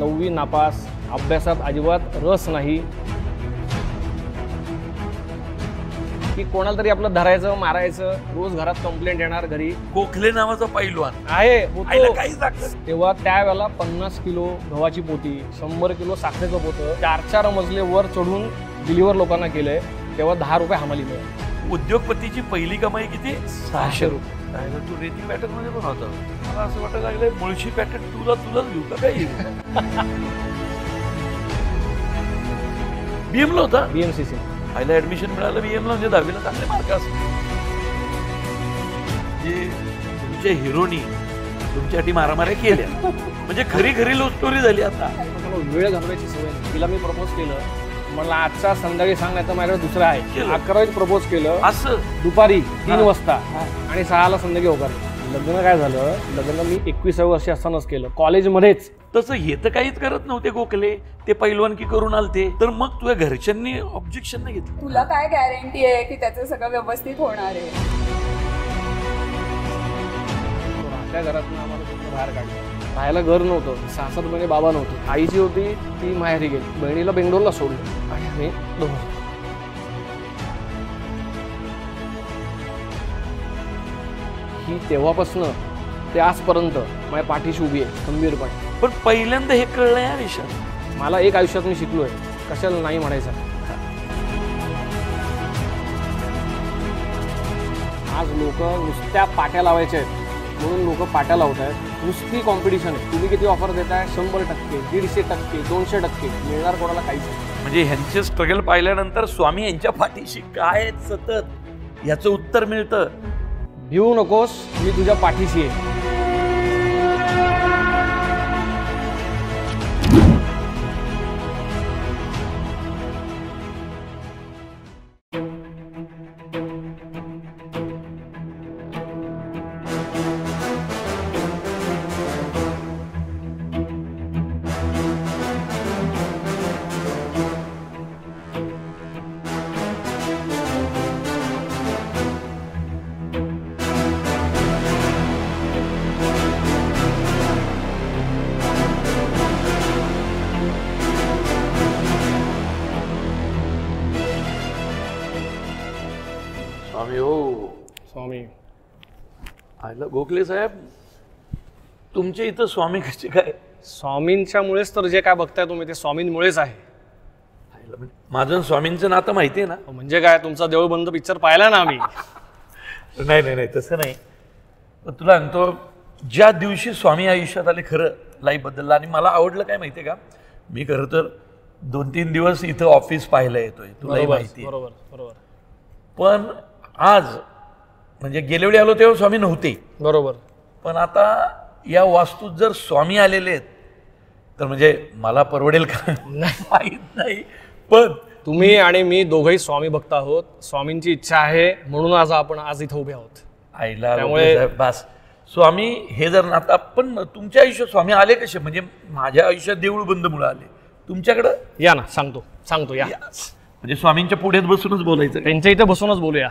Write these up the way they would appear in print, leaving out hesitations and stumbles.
9वी नापास, अभ्यासात अजिबात रस नाही, की कोणाला तरी आपलं धरायचं मारायचं, रोज घरात कंप्लेंट येणार घरी. गोखले नावाचा पैलवान आहे आईला काहीच लागतं. तेव्हा त्यावेळेला 50 किलो गव्हाची पोती, 100 किलो साखरेचं पोतं 4-4 मजले वर चढून डिलिव्हर लोकांना केलंय. तेव्हा 10 रुपये हमाली मिळाली. उद्योगपतीची पहिली कमाई किती? 600 रुपये. तू रेती पॅटर्न मध्ये पण होता. मला असं वाटायला लागलंय मुळशी पॅटर्न तुलाच घेऊ का काही. बीएमला होता. BMCC आईला ऍडमिशन मिळालं बीएमला, म्हणजे 10वीला चांगले मार्क असतात. जे तुमच्या हिरोनी तुमच्यासाठी मारामाऱ्या केल्या म्हणजे खरी खरी लव्ह स्टोरी झाली. आता वेळ घालवायची सवय. तिला मी प्रपोज केलं, मला आजचा संध्याकाळी सांग, नाही तर माझ्याकडे दुसरं आहे. 11 प्रपोज केलं असं दुपारी 3 वाजता आणि 6ला संध्याकाळी होकार. लग्न काय झालं, लग्न मी 21व्या वर्षी असतानाच केलं, कॉलेजमध्येच. तसं हे तर काहीच करत नव्हते गोखले, ते पैलवानकी करून आलते. तर मग तुझ्या घरच्यांनी ऑब्जेक्शन नाही घेतलं? तुला काय गॅरंटी आहे की त्याचं सगळं व्यवस्थित होणार आहे? त्या घरातून आम्हाला कुठं बाहेर काढलं. राहायला घर नव्हतं, 6-7 महिने बाबा नव्हते. आईची होती ती माहेरी गेली, बहिणीला बेंगलोरला सोडलं आणि आम्ही दोघं. ही तेव्हापासनं ते आजपर्यंत माझ्या पाठीशी उभी आहे खंबीरपणे. पण पहिल्यांदा हे कळलं या आयुष्यात. मला एक आयुष्यात मी शिकलोय, कशाला नाही म्हणायचं. आज लोक नुसत्या पाट्या लावायच्या आहेत म्हणून लोक पाट्या लावत आहेत. नुसती कॉम्पिटिशन आहे. तुम्ही किती ऑफर देताय? 100%, 150%, 200%. मिळणार कोणाला काहीच नाही. म्हणजे ह्यांचे स्ट्रगल पाहिल्यानंतर स्वामी यांच्या पाठीशी काय सतत याचं उत्तर मिळतं. भिवू नकोस, मी तुझ्या पाठीशी आहे. स्वामी हो. स्वामी आयला गोखले साहेब, तुमच्या इथं स्वामी कसे काय? स्वामींच्यामुळेच तर जे काय बघताय तुम्ही ते स्वामींमुळेच आहे. माझं आणि स्वामींचं नातं माहिती आहे ना. म्हणजे काय, तुमचा देऊळ बंद पिक्चर पाहिला ना आम्ही. नाही तसं नाही. पण तुला सांगतो, ज्या दिवशी स्वामी आयुष्यात आले खरं लाईफ बदलला. आणि मला आवडलं काय माहितीये का, मी खरं तर 2-3 दिवस इथं ऑफिस पाहायला येतोय, तुलाही माहिती. बरोबर. पण आज म्हणजे गेल्या वेळी आलो तेव्हा स्वामी नव्हते. बरोबर. पण आता या वास्तूत जर स्वामी आलेले आहेत तर म्हणजे मला परवडेल का माहीत नाही. पण तुम्ही आणि मी दोघंही स्वामी भक्त आहोत. स्वामींची इच्छा आहे म्हणून आपण आज इथं उभे आहोत. आईला त्यामुळे बस स्वामी हे जर नाता. पण तुमच्या आयुष्यात स्वामी आले कसे? म्हणजे माझ्या आयुष्यात देऊळ बंद मुळे आले. तुमच्याकडं या ना, सांगतो या. म्हणजे स्वामींच्या पुढ्यात बसूनच बोलायचं? त्यांच्या इथे बसूनच बोलूया.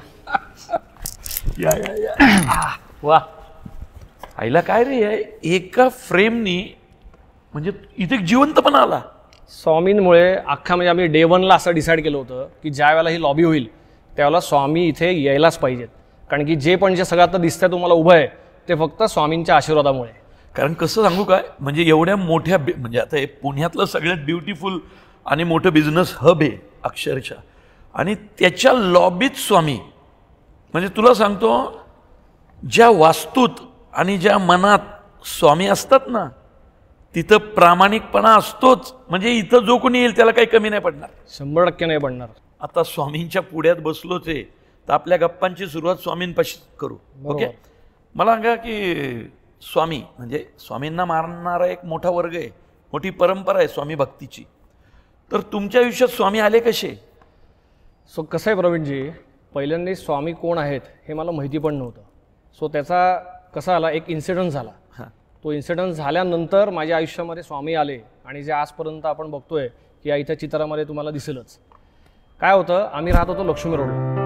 या वा. आईला काय रे, एका फ्रेमनी म्हणजे इथे जिवंतपणा आला. स्वामींमुळे अख्खा, म्हणजे आम्ही डे 1ला असं डिसाईड केलं होतं की ज्या वेळेला ही लॉबी होईल त्यावेळेला स्वामी इथे यायलाच पाहिजेत. कारण की जे सगळं आता दिसतंय तुम्हाला उभं आहे ते फक्त स्वामींच्या आशीर्वादामुळे. कारण कसं सांगू काय, म्हणजे एवढ्या मोठ्या म्हणजे आता हे पुण्यातलं सगळ्यात ब्युटिफुल आणि मोठं बिझनेस हब आहे अक्षरशः. आणि त्याच्या लॉबीत स्वामी, म्हणजे तुला सांगतो, ज्या वास्तूत आणि ज्या मनात स्वामी असतात ना तिथं प्रामाणिकपणा असतोच. म्हणजे इथं जो कोणी येईल त्याला काही कमी नाही पडणार. 100% नाही पडणार. आता स्वामींच्या पुढ्यात बसलोच आहे तर आपल्या गप्पांची सुरुवात स्वामींपाशी करू. ओके, मला सांगा की स्वामी म्हणजे स्वामींना मानणारा एक मोठा वर्ग आहे, मोठी परंपरा आहे स्वामी भक्तीची. तर तुमच्या आयुष्यात स्वामी आले कसे? सो कसं आहे प्रवीणजी, पहिल्यांदा स्वामी कोण आहेत हे मला माहिती पण नव्हतं. सो त्याचा कसा आला, एक इन्सिडंट झाला. तो इन्सिडंट झाल्यानंतर माझ्या आयुष्यामध्ये स्वामी आले आणि जे आजपर्यंत आपण बघतोय की या इथं चित्रामध्ये तुम्हाला दिसेलच. काय होतं, आम्ही राहत होतो लक्ष्मी रोडला.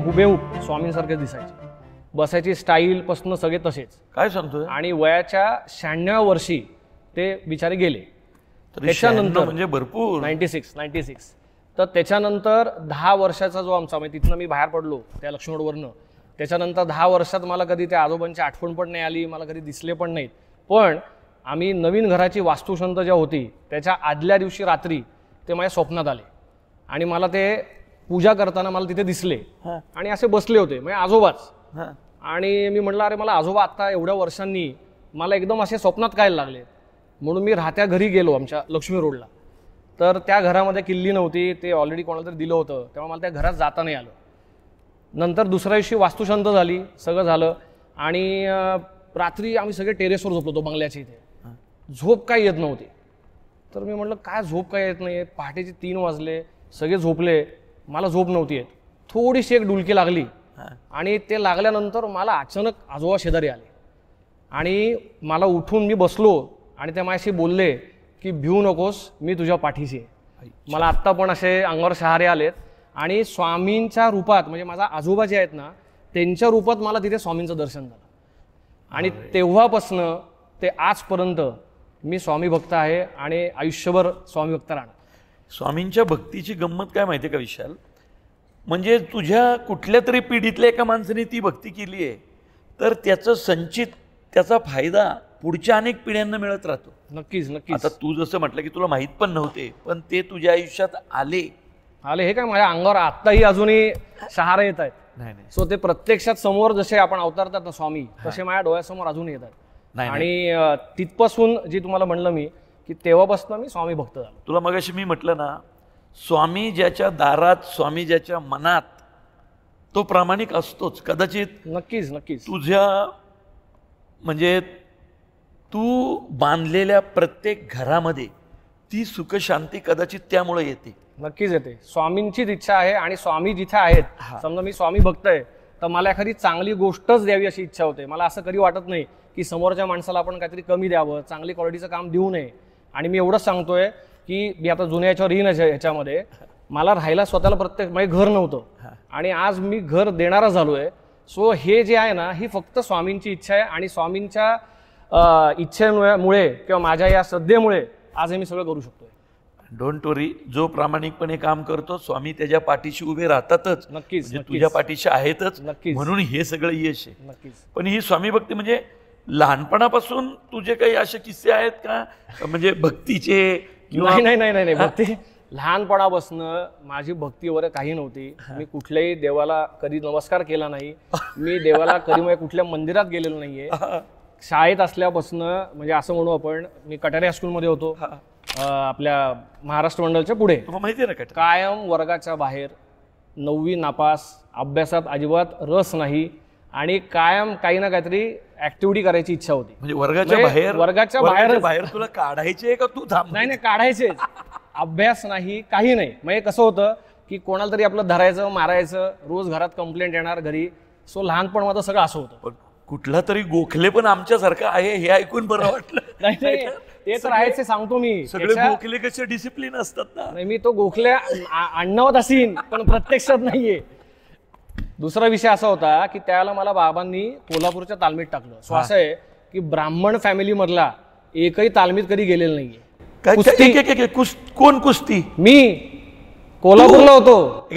हुबेहूब स्वामींसारखेच दिसायचे, बसायची स्टाईल पासून सगळे तसेच. काय सांगतोय? आणि वयाच्या 96व्या वर्षी ते बिचारे गेले. त्याच्यानंतर म्हणजे भरपूर 96. तर त्याच्यानंतर 10 वर्षाचा जो आमचा, म्हणजे तिथनं मी बाहेर पडलो त्या लक्ष्मण रोडवरनं, त्याच्यानंतर 10 वर्षात मला कधी त्या आजोबांची आठवण पण नाही आली, मला कधी दिसले पण नाहीत. पण आम्ही नवीन घराची वास्तुशांत ज्या होती त्याच्या आदल्या दिवशी रात्री ते माझ्या स्वप्नात आले आणि मला ते पूजा करताना मला तिथे दिसले आणि असे बसले होते, म्हणजे आजोबाच. आणि मी म्हटलं, अरे मला आजोबा आता एवढ्या वर्षांनी मला एकदम असे स्वप्नात काय लागले. म्हणून मी राहत्या घरी गेलो आमच्या लक्ष्मी रोडला. तर त्या घरामध्ये किल्ली नव्हती, ते ऑलरेडी कोणाला तरी दिलं होतं, तेव्हा मला त्या घरात जाता नाही आलं. नंतर दुसऱ्या दिवशी वास्तुशांत झाली, सगळं झालं आणि रात्री आम्ही सगळे टेरेसवर झोपलो होतो बंगल्याच्या इथे. झोप काय येत नव्हती. तर मी म्हटलं काय झोप काय येत नाही, पहाटेचे 3 वाजले, सगळे झोपले, मला झोप नव्हती येत. थोडीशी एक डुलकी लागली आणि ते लागल्यानंतर मला अचानक आजोबा शेजारी आले आणि मला उठून मी बसलो आणि ते माझ्याशी बोलले की भिऊ नकोस, मी तुझ्या पाठीशी आहे. मला आत्ता पण असे अंगावर शहारे आलेत. आणि स्वामींच्या रूपात, म्हणजे माझा आजोबा जे आहेत ना त्यांच्या रूपात मला तिथे स्वामींचं दर्शन झालं. आणि तेव्हापासनं ते आजपर्यंत मी स्वामी भक्त आहे आणि आयुष्यभर स्वामी भक्त राहणार. स्वामींच्या भक्तीची गंमत काय माहिती आहे का विशाल, म्हणजे तुझ्या कुठल्या तरी पिढीतल्या एका माणसाने ती भक्ती केली आहे तर त्याचं संचित, त्याचा फायदा पुढच्या अनेक पिढ्यांना मिळत राहतो. नक्कीच नक्कीच. आता तू जसं म्हटलं की तुला माहीत पण नव्हते, पण ते तुझ्या आयुष्यात आले. हे काय माझ्या अंगावर आत्ताही अजूनही शहारे येत आहेत. नाही. सो ते प्रत्यक्षात समोर जसे आपण अवतारतात ना स्वामी, तसे माझ्या डोळ्यासमोर अजून येतात. आणि तिथपासून जी तुम्हाला म्हणलं मी की तेव्हापासून मी स्वामी भक्त झालो. तुला मगाशी मी म्हटलं ना, स्वामी ज्याच्या दारात, स्वामी ज्याच्या मनात, तो प्रामाणिक असतोच. कदाचित नक्कीच नक्कीच तुझ्या म्हणजे तू बांधलेल्या प्रत्येक घरामध्ये ती सुख शांती कदाचित त्यामुळे येते. नक्कीच येते. स्वामींचीच इच्छा आहे आणि स्वामी जिथे आहेत, समजा मी स्वामी भक्त आहे तर मला एखादी चांगली गोष्टच द्यावी अशी इच्छा होते. मला असं कधी वाटत नाही की समोरच्या माणसाला आपण काहीतरी कमी द्यावं, चांगली क्वालिटीचं काम देऊ नये. आणि मी एवढंच सांगतोय की मी आता जुन्या याच्यावर येईन ह्याच्यामध्ये, मला राहायला स्वतःला प्रत्येक म्हणजे घर नव्हतं आणि आज मी घर देणारा झालोय. सो हे जे आहे ना, ही फक्त स्वामींची इच्छा आहे आणि स्वामींच्या इच्छेमुळे किंवा माझ्या या श्रद्धेमुळे आज हे मी सगळं करू शकतोय. डोंट वरी, जो प्रामाणिकपणे काम करतो स्वामी त्याच्या पाठीशी उभे राहतातच. नक्कीच. तुझ्या पाठीशी आहेतच, नक्कीच. म्हणून हे सगळं यश आहे. नक्कीच. पण ही स्वामी भक्ती म्हणजे लहानपणापासून तुझे काही असे किस्से आहेत का, म्हणजे भक्तीचे? नाही भक्ती लहानपणापासून माझी भक्ती वगैरे काही नव्हती. मी कुठल्याही देवाला कधी नमस्कार केला नाही. मी देवाला कधी कुठल्या मंदिरात गेलेलो नाहीये. शाळेत असल्यापासून, म्हणजे असं म्हणू आपण, मी कटारे हायस्कूलमध्ये होतो आपल्या महाराष्ट्र मंडळच्या पुढे. माहिती आहे ना, कायम वर्गाच्या बाहेर, 9वी नापास, अभ्यासात अजिबात रस नाही आणि कायम काही ना काहीतरी ऍक्टिव्हिटी करायची इच्छा होती. म्हणजे वर्गाच्या बाहेर तुला काढायचे का तू थांब? नाही काढायचे. अभ्यास नाही, काही नाही. म्हणजे कसं होतं की कोणाला तरी आपलं धरायचं, मारायचं, रोज घरात कंप्लेंट येणार घरी. सो लहानपण माझं सगळं असं होतं. कुठला तरी गोखले पण आमच्यासारखं आहे हे ऐकून बरं वाटलं. नाही ते तर आहेच, सांगतो मी. सगळे गोखले कसे डिसिप्लिन असतात ना. नाही, मी तो गोखले आणण्यात असीन पण प्रत्यक्षात नाहीये. दुसरा विषय असा होता की त्यावेळेला मला बाबांनी कोल्हापूरच्या तालमीत टाकलं. सो असं आहे की ब्राह्मण फॅमिली मधला एकही तालमीत कधी गेलेलं नाहीये. कोण कुस्ती? मी कोल्हापूरला होतो.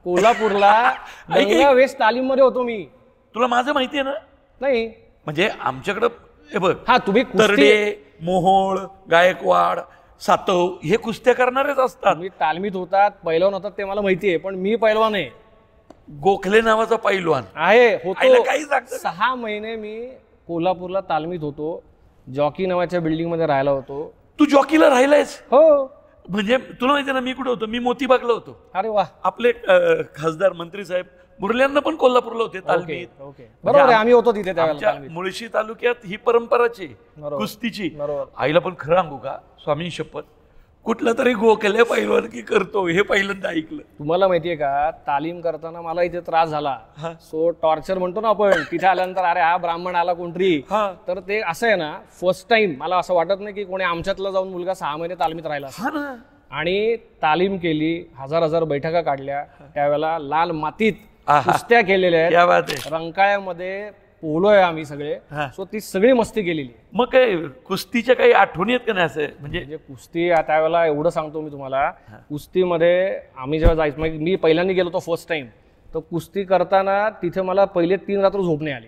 कोल्हापूरला वेस्ट तालीम मध्ये होतो मी. तुला माझं माहिती आहे ना? नाही म्हणजे आमच्याकडं हे बघ, तुम्ही तरडे, मोहोळ, गायकवाड, सातव हे कुस्त्या करणारेच असतात. मी तालमीत होतात, पैलवान होतात ते मला माहिती आहे, पण मी पैलवान आहे. गोखले नावाचा पैलवान आहे, होतो. काही 6 महिने मी कोल्हापूरला तालमीत होतो. जॉकी नावाच्या बिल्डिंग मध्ये राहायला होतो. तू जॉकीला राहिलायस? हो. म्हणजे तुला माहिती ना मी कुठे होतो? मी मोतीबागला होतो. अरे वा. आपले खासदार मंत्री साहेब मुरल्यांना पण कोल्हापूरला होते तालमीत. बरोबर आहे, आम्ही होतो तिथे. त्यावेळेला मुळशी तालुक्यात ही परंपराची कुस्तीची. आईला पण खरं सांगू का, स्वामी शपथ, कुठला तरी गोखले पैलवान की करतो हे पहिल्यांदा ऐकलं. तुम्हाला माहितीये का, तालीम करताना मला इथे त्रास झाला. सो टॉर्चर म्हणतो ना आपण, तिथे आल्यानंतर अरे हा ब्राह्मण आला कोणतरी, तर ते असं आहे ना, फर्स्ट टाइम मला असं वाटत नाही की कोणी आमच्यातला जाऊन मुलगा 6 महिने तालमीत राहिला. आणि तालीम केली, हजार बैठका काढल्या. त्यावेळेला लाल मातीत कुस्त्या केलेल्या क्या बात आहेत, रंकाळ्यामध्ये पोहलोय आम्ही सगळे. सो ती सगळी मस्ती केलेली. मग काय कुस्तीच्या काही आठवणी आहेत का नाही असं म्हणजे कुस्ती त्यावेळेला एवढं सांगतो मी तुम्हाला, कुस्तीमध्ये आम्ही जेव्हा जायचं म्हणजे मी पहिल्यांदा गेलो होतो फर्स्ट टाइम, तर कुस्ती करताना तिथे मला पहिले 3 रात्र झोप नाही आली.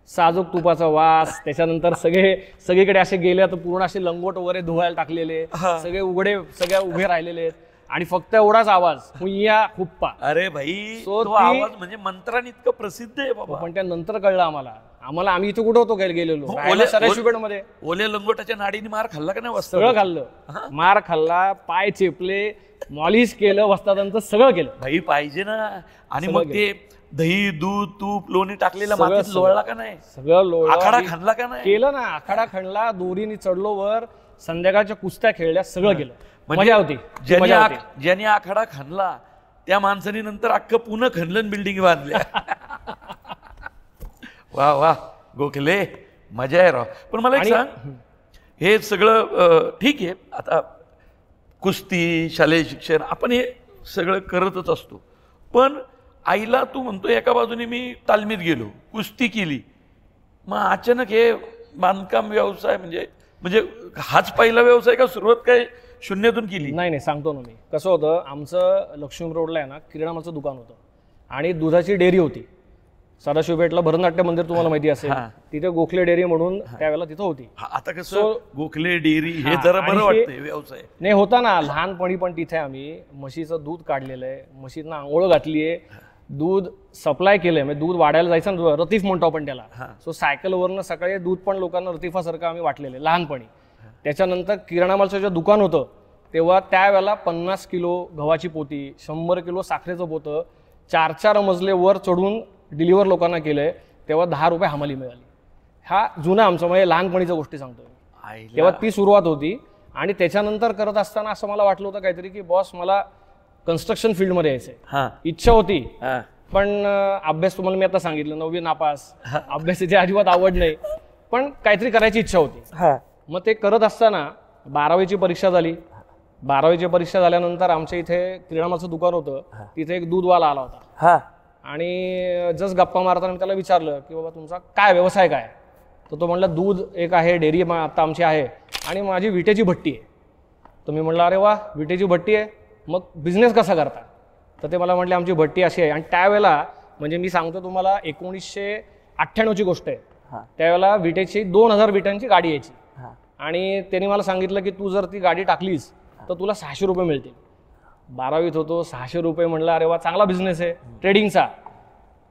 साजूक तुपाचा वास, त्याच्यानंतर सगळीकडे असे गेले तर पूर्ण असे लंगोट वगैरे धुवायला टाकलेले, सगळे सगळ्या उभे राहिलेले आहेत आणि फक्त एवढाच आवाज हुय्या हुप्पा. अरे भाई तो आवाज म्हणजे मंत्राने इतकं प्रसिद्ध आहे बाबा. पण त्यानंतर कळलं आम्हाला आम्ही इथे कुठं होतो गेलेलो सराशिपेठमध्ये. ओल्या लंगोटाच्या नाडीने मार खाल्ला का नाही? सगळं खाल्लं, मार खाल्ला, पाय चेपले, मॉलिश केलं, वस्तादांचं सगळं केलं. भाई पाहिजे ना. आणि मग ते दही, दूध, तूप, लोणी टाकलेलं मातीत लोळला का नाही? सगळं लोळलं. आखाडा खणला का नाही? केलं ना, आखाडा खणला, दोरीने चढलो वर, संध्याकाळच्या कुस्त्या खेळल्या, सगळं केलं. मजा होती. ज्याने आखाडा खणला त्या माणसाने नंतर अख्खं पुन्हा खणलं, बिल्डिंग बांधल्या. वा वा गोखले, मजा आहे राव. पण मला एक सांग, हे सगळं ठीक आहे, आता कुस्ती, शालेय शिक्षण आपण हे सगळं करतच असतो, पण आईला तू म्हणतो एका बाजूने मी तालमीत गेलो, कुस्ती केली, मग अचानक हे बांधकाम व्यवसाय म्हणजे हाच पहिला व्यवसाय का? सुरुवात काय शून्यातून केली? नाही, सांगतो ना मी. कसं होतं, आमचं लक्ष्मी रोडला आहे ना किराणामाचं दुकान होतं आणि दुधाची डेअरी होती. सदाशिवपेठला भरतनाट्य मंदिर तुम्हाला माहिती असेल, तिथे गोखले डेअरी म्हणून त्यावेळेला तिथं होती. आता कसं गोखले डेअरी हे जरा बरं वाटतंय व्यवसाय. नाही होता ना, लहानपणी पण तिथे आम्ही म्हशीचं दूध काढलेलं आहे, म्हशींना आंघोळ घातली आहे, दूध सप्लाय केलंय. म्हणजे दूध वाढायला जायचं ना, रतीफ म्हणतो आपण त्याला. सो सायकलवरनं सकाळी दूध पण लोकांना रतीफासारखं आम्ही वाटलेलं आहे लहानपणी. त्याच्यानंतर किराणा मालचं जे दुकान होतं तेव्हा त्यावेळेला 50 किलो गव्हाची पोती, 100 किलो साखरेचं पोतं 4 मजले वर चढून डिलिव्हर लोकांना केलंय. तेव्हा 10 रुपये हमाली मिळाली. हा जुना आमचं म्हणजे लहानपणीच्या गोष्टी सांगतोय. तेव्हा ती सुरुवात होती. आणि त्याच्यानंतर करत असताना असं मला वाटलं होतं काहीतरी की बॉस मला कन्स्ट्रक्शन फील्डमध्ये यायचंय, इच्छा होती. पण अभ्यास तुम्हाला मी आता सांगितलं 9वी नापास, अभ्यासाची अजिबात आवड नाही, पण काहीतरी करायची इच्छा होती. मग ते करत असताना 12वीची परीक्षा झाली. 12वीची परीक्षा झाल्यानंतर आमच्या इथे किराणामाचं दुकान होतं, तिथे एक दूधवाला आला होता आणि जस्ट गप्पा मारताना मी त्याला विचारलं की बाबा तुमचा काय व्यवसाय काय? तर तो म्हणला दूध एक आहे, डेअरी आता आमची आहे आणि माझी विटेची भट्टी आहे. तर मी म्हणलं अरे वा, विटेची भट्टी आहे, मग बिझनेस कसा करता? तर ते मला म्हटले आमची भट्टी अशी आहे. आणि त्यावेळेला म्हणजे मी सांगतो तुम्हाला 1998ची गोष्ट आहे. त्यावेळेला विटेची 2000 विटांची गाडी यायची आणि त्यांनी मला सांगितलं की तू जर ती गाडी टाकलीस तर तुला 600 रुपये मिळतील. 12वीत होतो, 600 रुपये म्हणलं अरे वा, चांगला बिझनेस आहे ट्रेडिंगचा.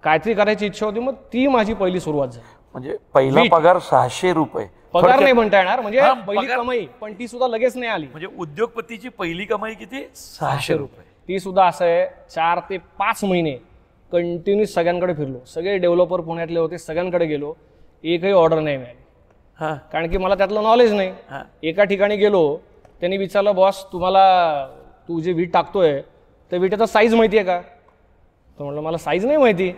काहीतरी करायची इच्छा होती, मग ती माझी पहिली सुरुवात झाली. म्हणजे पहिला पगार 600 रुपये. पगार नाही म्हणता येणार, म्हणजे पहिली कमाई, पण ती सुद्धा लगेच नाही आली. म्हणजे उद्योगपतीची पहिली कमाई किती? 600 रुपये. ती सुद्धा असं आहे 4 ते 5 महिने कंटिन्यू सगळ्यांकडे फिरलो. सगळे डेव्हलपर पुण्यातले होते, सगळ्यांकडे गेलो, एकही ऑर्डर नाही मिळाली. कारण की मला त्यातलं नॉलेज नाही. एका ठिकाणी गेलो, त्यांनी विचारलं बॉस तुम्हाला तू जे वीट टाकतोय तर विटेचा साईज माहिती आहे का? तर म्हटलं मला साईज नाही माहिती.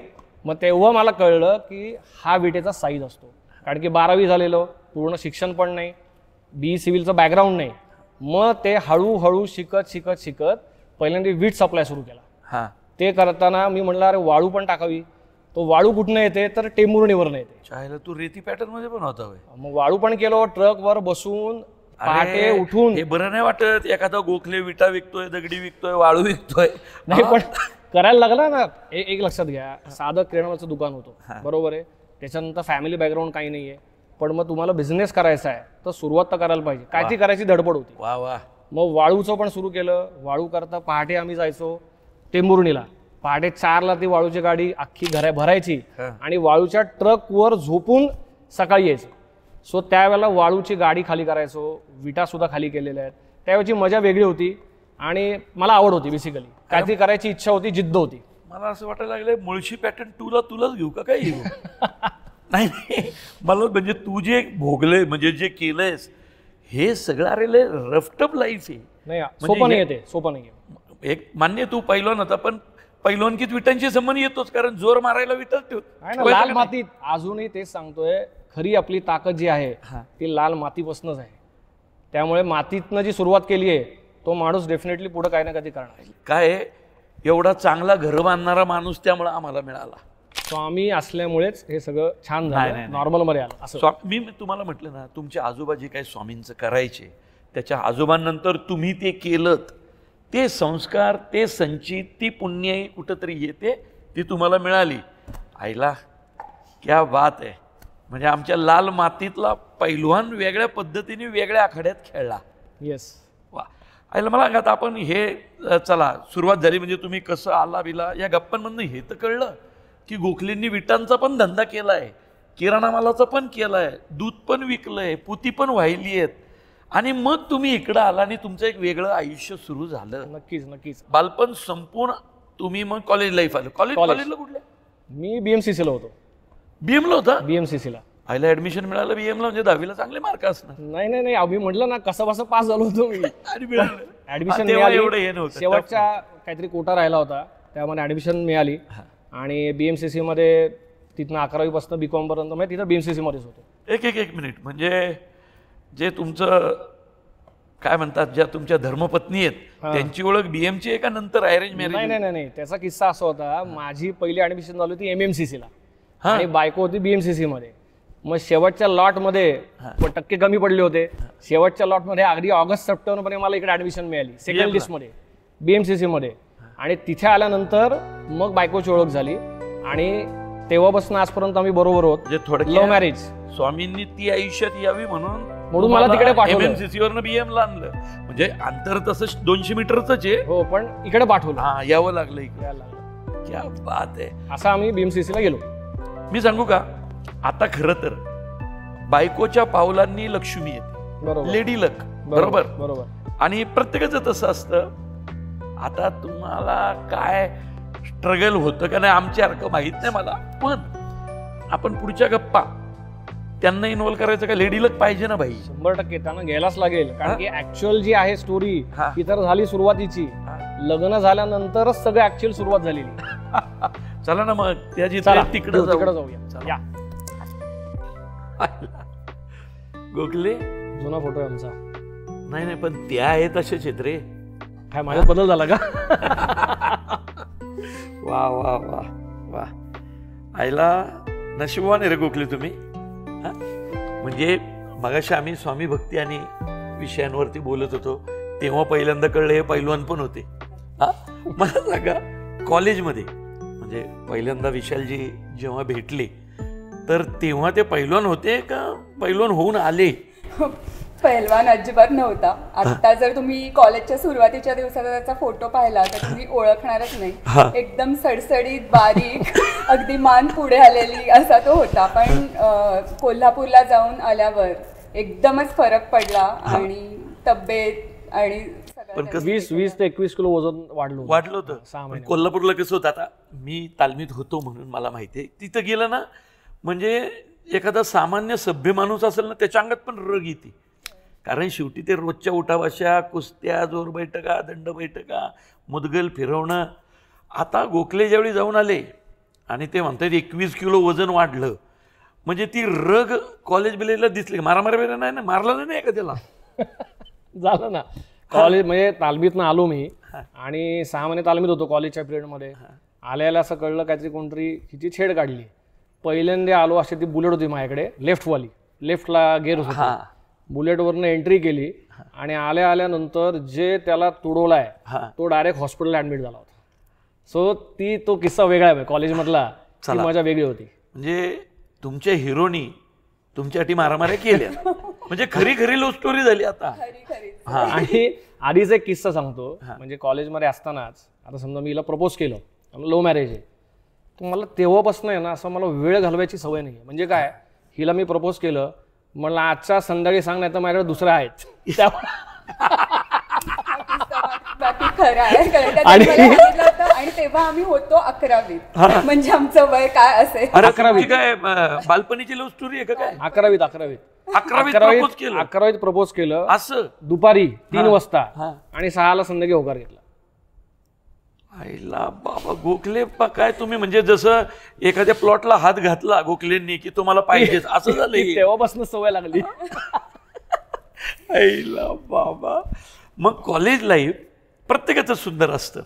मग तेव्हा मला कळलं की हा विटेचा साईज असतो. कारण की 12वी झालेलो, पूर्ण शिक्षण पण नाही, बी सिव्हिलचं बॅकग्राऊंड नाही. मग ते हळूहळू शिकत पहिल्यांदा वीट सप्लाय सुरू केला. ते करताना मी म्हणलं अरे वाळू पण टाकावी. तो वाळू कुठनं येते तर टेंभुर्णीवरनं येते. चायला तू रेती पॅटर्न मध्ये पण होता. मग वाळू पण केलो, ट्रकवर बसून पहाटे उठून. हे बरं नाही वाटत, एखादा गोखले विटा विकतोय, दगडी विकतोय, वाळू विकतोय. नाही पण करायला लागला ना. एक लक्षात घ्या, साधं किराणाचं दुकान होतं, बरोबर आहे, त्याच्यानंतर फॅमिली बॅकग्राऊंड काही नाहीये, पण मग तुम्हाला बिझनेस करायचा आहे तर सुरुवात तर करायला पाहिजे. काय ती करायची धडपड होती. वा वा. मग वाळूचं पण सुरू केलं. वाळू करता पहाटे आम्ही जायचो टेंभुर्णीला. पहाटे 4ला ती वाळूची गाडी अख्खी भरायची आणि वाळूच्या ट्रकवर झोपून सकाळी यायचं. सो त्यावेळेला वाळूची गाडी खाली करायचो, विटा सुद्धा खाली केलेल्या आहेत. त्यावेळची मजा वेगळी होती आणि मला आवड होती. बेसिकली काहीतरी करायची इच्छा होती, जिद्द होती. मला असं वाटायला लागलं मुळशी पॅटर्न तुलाच घेऊ का काय घेऊ? नाही, मला म्हणजे तू जे भोगले म्हणजे जे केलंयस हे सगळं अरे रफटप लाईफ आहे. नाही सोपं नाही येते, सोपं नाही. एक मान्य तू पैलवान होता, पण पैलवानकीत विटांची संबंध येतोच, कारण जोर मारायला विटच ठेवत. लाल मातीत अजूनही तेच सांगतोय, खरी आपली ताकद जी आहे ती लाल मातीपासूनच आहे. त्यामुळे मातीतनं जी सुरुवात केली आहे तो माणूस डेफिनेटली पुढे काही ना कधी करणार. काय एवढा चांगला घर बांधणारा माणूस त्यामुळे आम्हाला मिळाला. स्वामी असल्यामुळेच हे सगळं छान नाही, झालं, नाही. नॉर्मल मध्ये आलं असं. मी तुम्हाला म्हटलं ना, तुमचे आजोबा जे काही स्वामींचं करायचे, त्याच्या तुम्ही ते केलं, ते संस्कार, ते संचित, ती पुण्य कुठंतरी येते, ती तुम्हाला मिळाली. आईला क्या बात आहे. म्हणजे आमच्या लाल मातीतला पैलवान वेगळ्या पद्धतीने वेगळ्या आखाड्यात खेळला. येस. वा. आईला मला आता आपण हे चला सुरुवात झाली, म्हणजे तुम्ही कसं आला बिला या गप्पांमधनं हे तर कळलं की गोखलेंनी विटांचा पण धंदा केलाय, किराणा मालाचा पण केलाय, दूध पण विकलंय, पुती पण वाहिली आहेत, आणि मग तुम्ही इकडं आला आणि तुमचं एक वेगळं आयुष्य सुरू झालं. नक्कीच नक्कीच. बालपण संपूर्ण तुम्ही मग कॉलेज लाईफ आलं. कॉलेजला कुठल्या? मी बीएमसीसी ला होतो. बीएमला होता? बीएमसीसी ला. आईला ऍडमिशन मिळालं बीएमला, म्हणजे 10वीला चांगले मार्क असणार. नाही नाही नाही, आम्ही म्हटलं ना कसं बसं पास झालो होतो मी. ऍडमिशन एवढं हे नव्हतं, शेवटच्या काहीतरी कोटा राहिला होता, त्यामध्ये ऍडमिशन मिळाली आणि बीएमसीसी मध्ये तिथनं 11वी पासून बीकॉम पर्यंत म्हणजे तिथं बीएमसीसी मध्येच होतो. एक मिनिट, म्हणजे जे तुमचं काय म्हणतात, ज्या तुमच्या धर्मपत्नी आहेत त्यांची ओळख बीएमची आहे का नंतर अरेंज मॅरेज? नाही नाही नाही, त्याचा किस्सा असा होता, माझी पहिली ऍडमिशन झाली होती एमएमसीसी ला आणि बायको होती बीएमसीसी मध्ये. मग शेवटच्या लॉट मध्ये टक्के कमी पडले होते, शेवटच्या लॉट मध्ये अगदी ऑगस्ट सप्टेंबर मध्ये मला इकडे ऍडमिशन मिळाली सेकंड लिस्ट मध्ये बीएमसीसी मध्ये. आणि तिथे आल्यानंतर मग बायकोची ओळख झाली आणि तेव्हापासून आजपर्यंत आम्ही बरोबर होत. Love marriage. स्वामींनी ती आयुष्यात यावी म्हणून मला तिकडे पाठवलं, एमएमसीसी वरनं बीएमला आणलं. म्हणजे अंतर तसं 200 मीटरच आहे, हो, पण इकडे पाठवलं. हा, यावं लागलं इकडे. क्या बात आहे. असं आम्ही बीएमसीसी ला गेलो. मी सांगू का, आता खरं तर बायकोच्या पावलांनी लक्ष्मी येते, बरोबर, लेडी लक. बरोबर बरोबर. आणि प्रत्येकाचं तसं असतं. आता तुम्हाला काय स्ट्रगल होतं का नाही आमच्यासारखं माहित नाही मला, पण आपण पुढच्या गप्पा त्यांना इन्व्हॉल्व करायचं का? लेडी लक पाहिजे ना भाई. 100% त्यांना घ्यायलाच लागेल, कारण की ऍक्च्युअल जी आहे स्टोरी ती तर झाली सुरुवातीची. लग्न झाल्यानंतरच सगळं ऍक्च्युअल सुरुवात झालेली. चला ना मग त्याची तिकडे जाऊया. या गोखले जुना फोटो आहे आमचा. नाही, पण त्या आहेत तसेच आहेत रे. काय माझ्यात बदल झाला का? वा वा वा वा. आईला नशिबवान आहे रे गोखले तुम्ही. म्हणजे मगाशी आम्ही स्वामी भक्ती आणि विषयांवरती बोलत होतो, तेव्हा पहिल्यांदा कळलं हे पैलवान पण होते. मला सांगा, कॉलेजमध्ये म्हणजे पहिल्यांदा विशालजी जेव्हा भेटले तर तेव्हा ते पैलवान होते का पैलवान होऊन आले? पैलवान अजिबात नव्हता. आता जर तुम्ही कॉलेजच्या सुरुवातीच्या दिवसाचा त्याचा फोटो पाहिला तर तुम्ही ओळखणारच नाही. एकदम सडसडीत, बारीक, अगदी मान पुढे आलेली असा तो होता. पण कोल्हापूरला जाऊन आल्यावर एकदमच फरक पडला आणि तब्येत आणि 20 ते 21 किलो वजन वाढलं होतं. कोल्हापूरला कसं होतं, आता मी तालमीत होतो म्हणून मला माहिती आहे, तिथं गेलं ना म्हणजे एखादा सामान्य सभ्य माणूस असेल ना त्याच्या अंगात पण रग येते. कारण शेवटी ते रोजच्या उठाबशा, कुस्त्या, जोर बैठका, दंड बैठका, मुदगल फिरवणं. आता गोखले ज्यावेळी जाऊन आले आणि ते म्हणतात 21 किलो वजन वाढलं, म्हणजे ती रग कॉलेज बिलेजला दिसली. मारामारी वगैरे नाही ना, मारला नाही का त्याला? झालं ना. कॉलेज म्हणजे तालमीतनं आलो मी आणि 6 महिने तालमीत होतो कॉलेजच्या पिरियडमध्ये. आल्याला असं कळलं काहीतरी कोणतरी हिची छेड काढली. पहिल्यांदा आलो, अशी ती बुलेट होती माझ्याकडे, लेफ्टवाली, लेफ्टला गेअर होता. बुलेटवरनं एंट्री केली आणि आल्यानंतर जे त्याला तुडवलाय तो डायरेक्ट हॉस्पिटलला ऍडमिट झाला होता. सो तो किस्सा वेगळा आहे कॉलेजमधला, ती मजा वेगळी होती. म्हणजे तुमच्या हिरोनी तुमच्यासाठी मारामाऱ्या केल्या, म्हणजे खरी लव्ह स्टोरी झाली आता. आणि आधीच एक किस्सा सांगतो. म्हणजे कॉलेजमध्ये असतानाच, आता समजा मी हिला प्रपोज केलं, लव्ह मॅरेज आहे, तर मला तेव्हापासून आहे ना असं मला वेळ घालवायची सवय नाही. म्हणजे काय, हिला मी प्रपोज केलं, मला आजच्या संध्याकाळी सांग, नाही तर माझ्याकडे दुसऱ्या आहेत. बाकी खरं आहे. आणि तेव्हा आम्ही होतो 11वीत, म्हणजे आमचं वय काय असेल. 11वीत काय बालपणीची लव्ह स्टोरी आहे का काय? 11वीत प्रपोज केलं असं दुपारी 3 वाजता आणि 6ला संध्याकाळी होकार घेतला. आईला बाबा गोखले काय तुम्ही, म्हणजे जसं एखाद्या प्लॉटला हात घातला गोखलेंनी की तुम्हाला पाहिजे असं झालं. तेव्हापासून सवय लागली. आईला बाबा. मग कॉलेज लाईफ प्रत्येकाचं सुंदर असतं.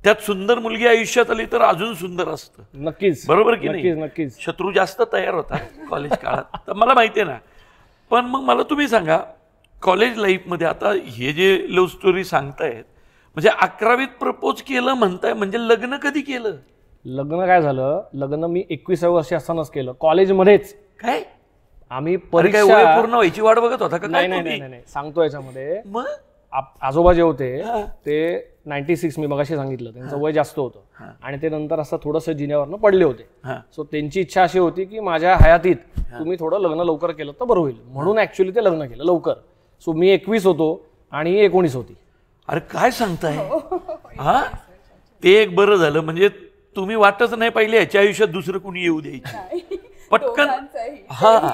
त्यात सुंदर मुलगी आयुष्यात आली तर अजून सुंदर असतं. नक्कीच, बरोबर की नक्कीच नाही? नक्कीच. शत्रू जास्त तयार होता कॉलेज काळात, तर मला माहिती आहे ना. पण मग मला तुम्ही सांगा, कॉलेज लाईफमध्ये आता हे जे लव्ह स्टोरी सांगतायत, म्हणजे 11वीत प्रपोज केलं म्हणताय, म्हणजे लग्न कधी केलं? लग्न काय झालं, लग्न मी 21व्या वर्षी असतानाच केलं, कॉलेजमध्येच. काय आम्ही काय परीक्षा वय पूर्ण व्हायची वाट बघत होता का? नाही काय नाही नाही नाही सांगतो याच्यामध्ये. मग आजोबा जे होते ते 96, मी मगाशी सांगितलं, त्यांचं वय जास्त होतं आणि ते नंतर असं थोडंसं जिन्यावरनं पडले होते. सो त्यांची इच्छा अशी होती की माझ्या हयातीत तुम्ही थोडं लग्न लवकर केलं तर बरं होईल, म्हणून ऍक्च्युली ते लग्न केलं लवकर. सो मी 21 होतो आणि 19 होती. अरे काय सांगताय? हा, ते एक बरं झालं, म्हणजे तुम्ही वाटच नाही पाहिजे याच्या आयुष्यात दुसरं कोणी येऊ द्यायचं. पटकन हा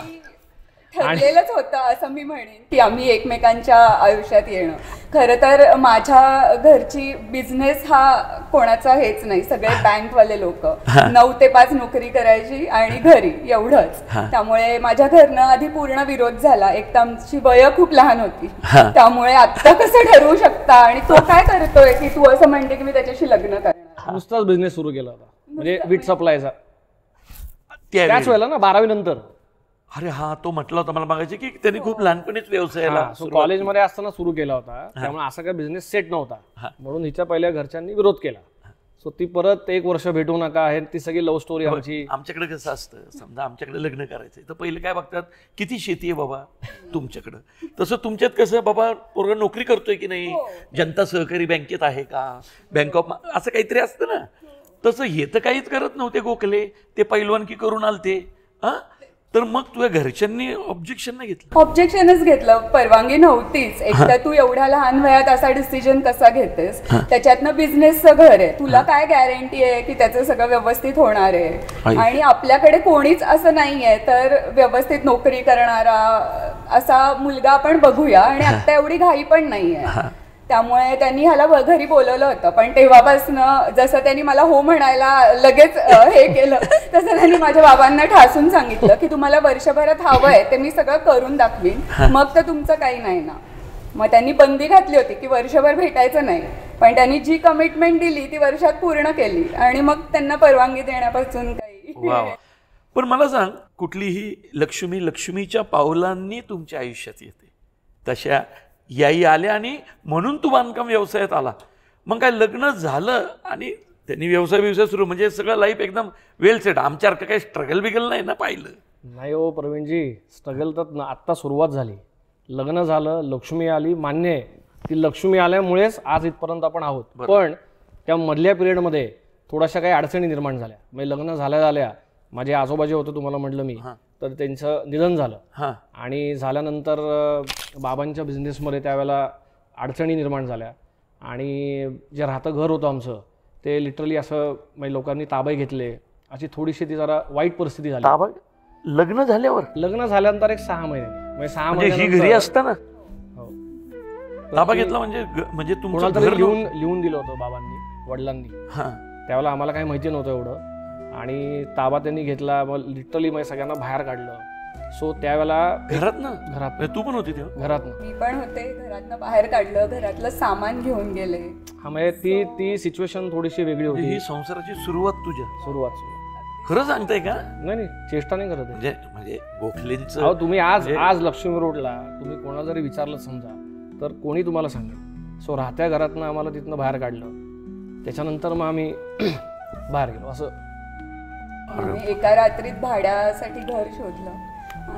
ठरलेलंच होतं असं मी म्हणेन की आम्ही एकमेकांच्या आयुष्यात येणं. खरं तर माझ्या घरची बिझनेस हा कोणाचा हेच नाही, सगळे बँकवाले लोक, 9 ते 5 नोकरी करायची आणि घरी एवढंच. त्यामुळे माझ्या घरनं आधी पूर्ण विरोध झाला. एक तर आमची वय खूप लहान होती, त्यामुळे आता कसं ठरवू शकता आणि तो काय करतोय की तू असं म्हणते की मी त्याच्याशी लग्न करणार. नुसताच बिझनेस सुरू केला होता, म्हणजे वीट सप्लायचा, त्याच त्यावेळी. वेळेला ना 12वी नंतर. अरे हा, तो म्हटला होता मला मागायचे की त्यांनी खूप लहानपणीच व्यवसायाला कॉलेजमध्ये असताना सुरू केला होता, त्यामुळे असा काही बिझनेस सेट नव्हता, म्हणून हिच्या पहिल्या घरच्यांनी विरोध केला. सो ती परत 1 वर्ष भेटू नका आहे, ती सगळी लव्ह स्टोरी आमची. आमच्याकडे कसं असतं, समजा आमच्याकडे लग्न करायचंय तर पहिले काय बघतात, किती शेती आहे बाबा तुमच्याकडं. तसं तुमच्यात कसं, बाबा पोरगा नोकरी करतोय की नाही, जनता सहकारी बँकेत आहे का, बँक ऑफ, असं काहीतरी असतं ना. तसं हे तर काहीच करत नव्हते गोखले, ते पैलवानकी करून आलते. हा, तर मग तुझ्या घरच्यांनी ऑब्जेक्शन नाही घेतलं? ऑब्जेक्शनच घेतलं, परवानगी नव्हतीच. एक तर तू एवढ्या लहान वयात असा डिसिजन कसा घेतेस, त्याच्यातनं बिझनेसचं घर आहे, तुला काय गॅरंटी आहे की त्याचं सगळं व्यवस्थित होणार आहे. आणि आपल्याकडे कोणीच असं नाहीये तर व्यवस्थित नोकरी करणारा असा मुलगा आपण बघूया, आणि आता एवढी घाई पण नाहीये. त्यामुळे त्यांनी ह्याला घरी बोलवलं होतं, पण तेव्हापासनं जसं त्यांनी मला हो म्हणायला लगेच हे केलं, तसं त्यांनी माझ्या बाबांना ठासून सांगितलं की तुम्हाला वर्षभरात हवंय ते मी सगळं करून दाखवीन, मग तर तुमचं काही नाही ना. मग त्यांनी बंदी घातली होती की वर्षभर भेटायचं नाही, पण त्यांनी जी कमिटमेंट दिली ती वर्षात पूर्ण केली, आणि मग त्यांना परवानगी देण्यापासून काही. पण मला सांग, कुठलीही लक्ष्मी लक्ष्मीच्या पावलांनी तुमच्या आयुष्यात येते, तशा याही आल्या आणि म्हणून तू बांधकाम व्यवसायात आला. मग काय लग्न झालं आणि त्यांनी व्यवसाय सुरू, म्हणजे सगळं लाईफ एकदम वेल सेट. आमच्यासारखं काही स्ट्रगल बिगल नाही ना पाहिलं? नाही हो प्रवीणजी, स्ट्रगल तर आत्ता सुरुवात झाली. लग्न झालं, लक्ष्मी आली, मान्य आहे, ती लक्ष्मी आल्यामुळेच आज इथपर्यंत आपण आहोत. पण त्या मधल्या पिरियडमध्ये थोड्याशा काही अडचणी निर्माण झाल्या. म्हणजे लग्न झाल्या माझे आजोबा जे होते तुम्हाला म्हटलं मी, तर त्यांचं निधन झालं, आणि झाल्यानंतर बाबांच्या बिझनेसमध्ये त्यावेळेला अडचणी निर्माण झाल्या, आणि जे राहतं घर होतं आमचं ते लिटरली असं म्हणजे लोकांनी ताबे घेतले, अशी थोडीशी ती जरा वाईट परिस्थिती झाली. ताबा लग्न झाल्यावर? लग्न झाल्यानंतर एक 6 महिने, म्हणजे 6 म्हणजे ही घरी असताना हो ताबा घेतला, म्हणजे कोणाला तरी लिहून दिलं होतं बाबांनी, वडिलांनी. त्यावेळेला आम्हाला काही माहिती नव्हतं एवढं, आणि ताबा त्यांनी घेतला. मग लिटरली म्हणजे सगळ्यांना बाहेर काढलं. सो त्यावेळेला घरात तू पण होती तेव्हा? घरातनं मी पण होते, घरातनं बाहेर काढलं, घरातलं सामान घेऊन गेले. हा, म्हणजे ती सिच्युएशन थोडीशी वेगळी होती. ही संसाराची सुरुवात तुझ्या? सुरुवात. खरं सांगताय का? नाही, चेष्टा नाही करत. म्हणजे गोखलेंचं तुम्ही आज लक्ष्मी रोडला तुम्ही कोणाला जरी विचारलं समजा, तर कोणी तुम्हाला सांगेल. सो राहत्या घरातनं आम्हाला तिथनं बाहेर काढलं, त्याच्यानंतर मग आम्ही बाहेर गेलो. असं एका रात्रीत भाड्यासाठी घर शोधलं,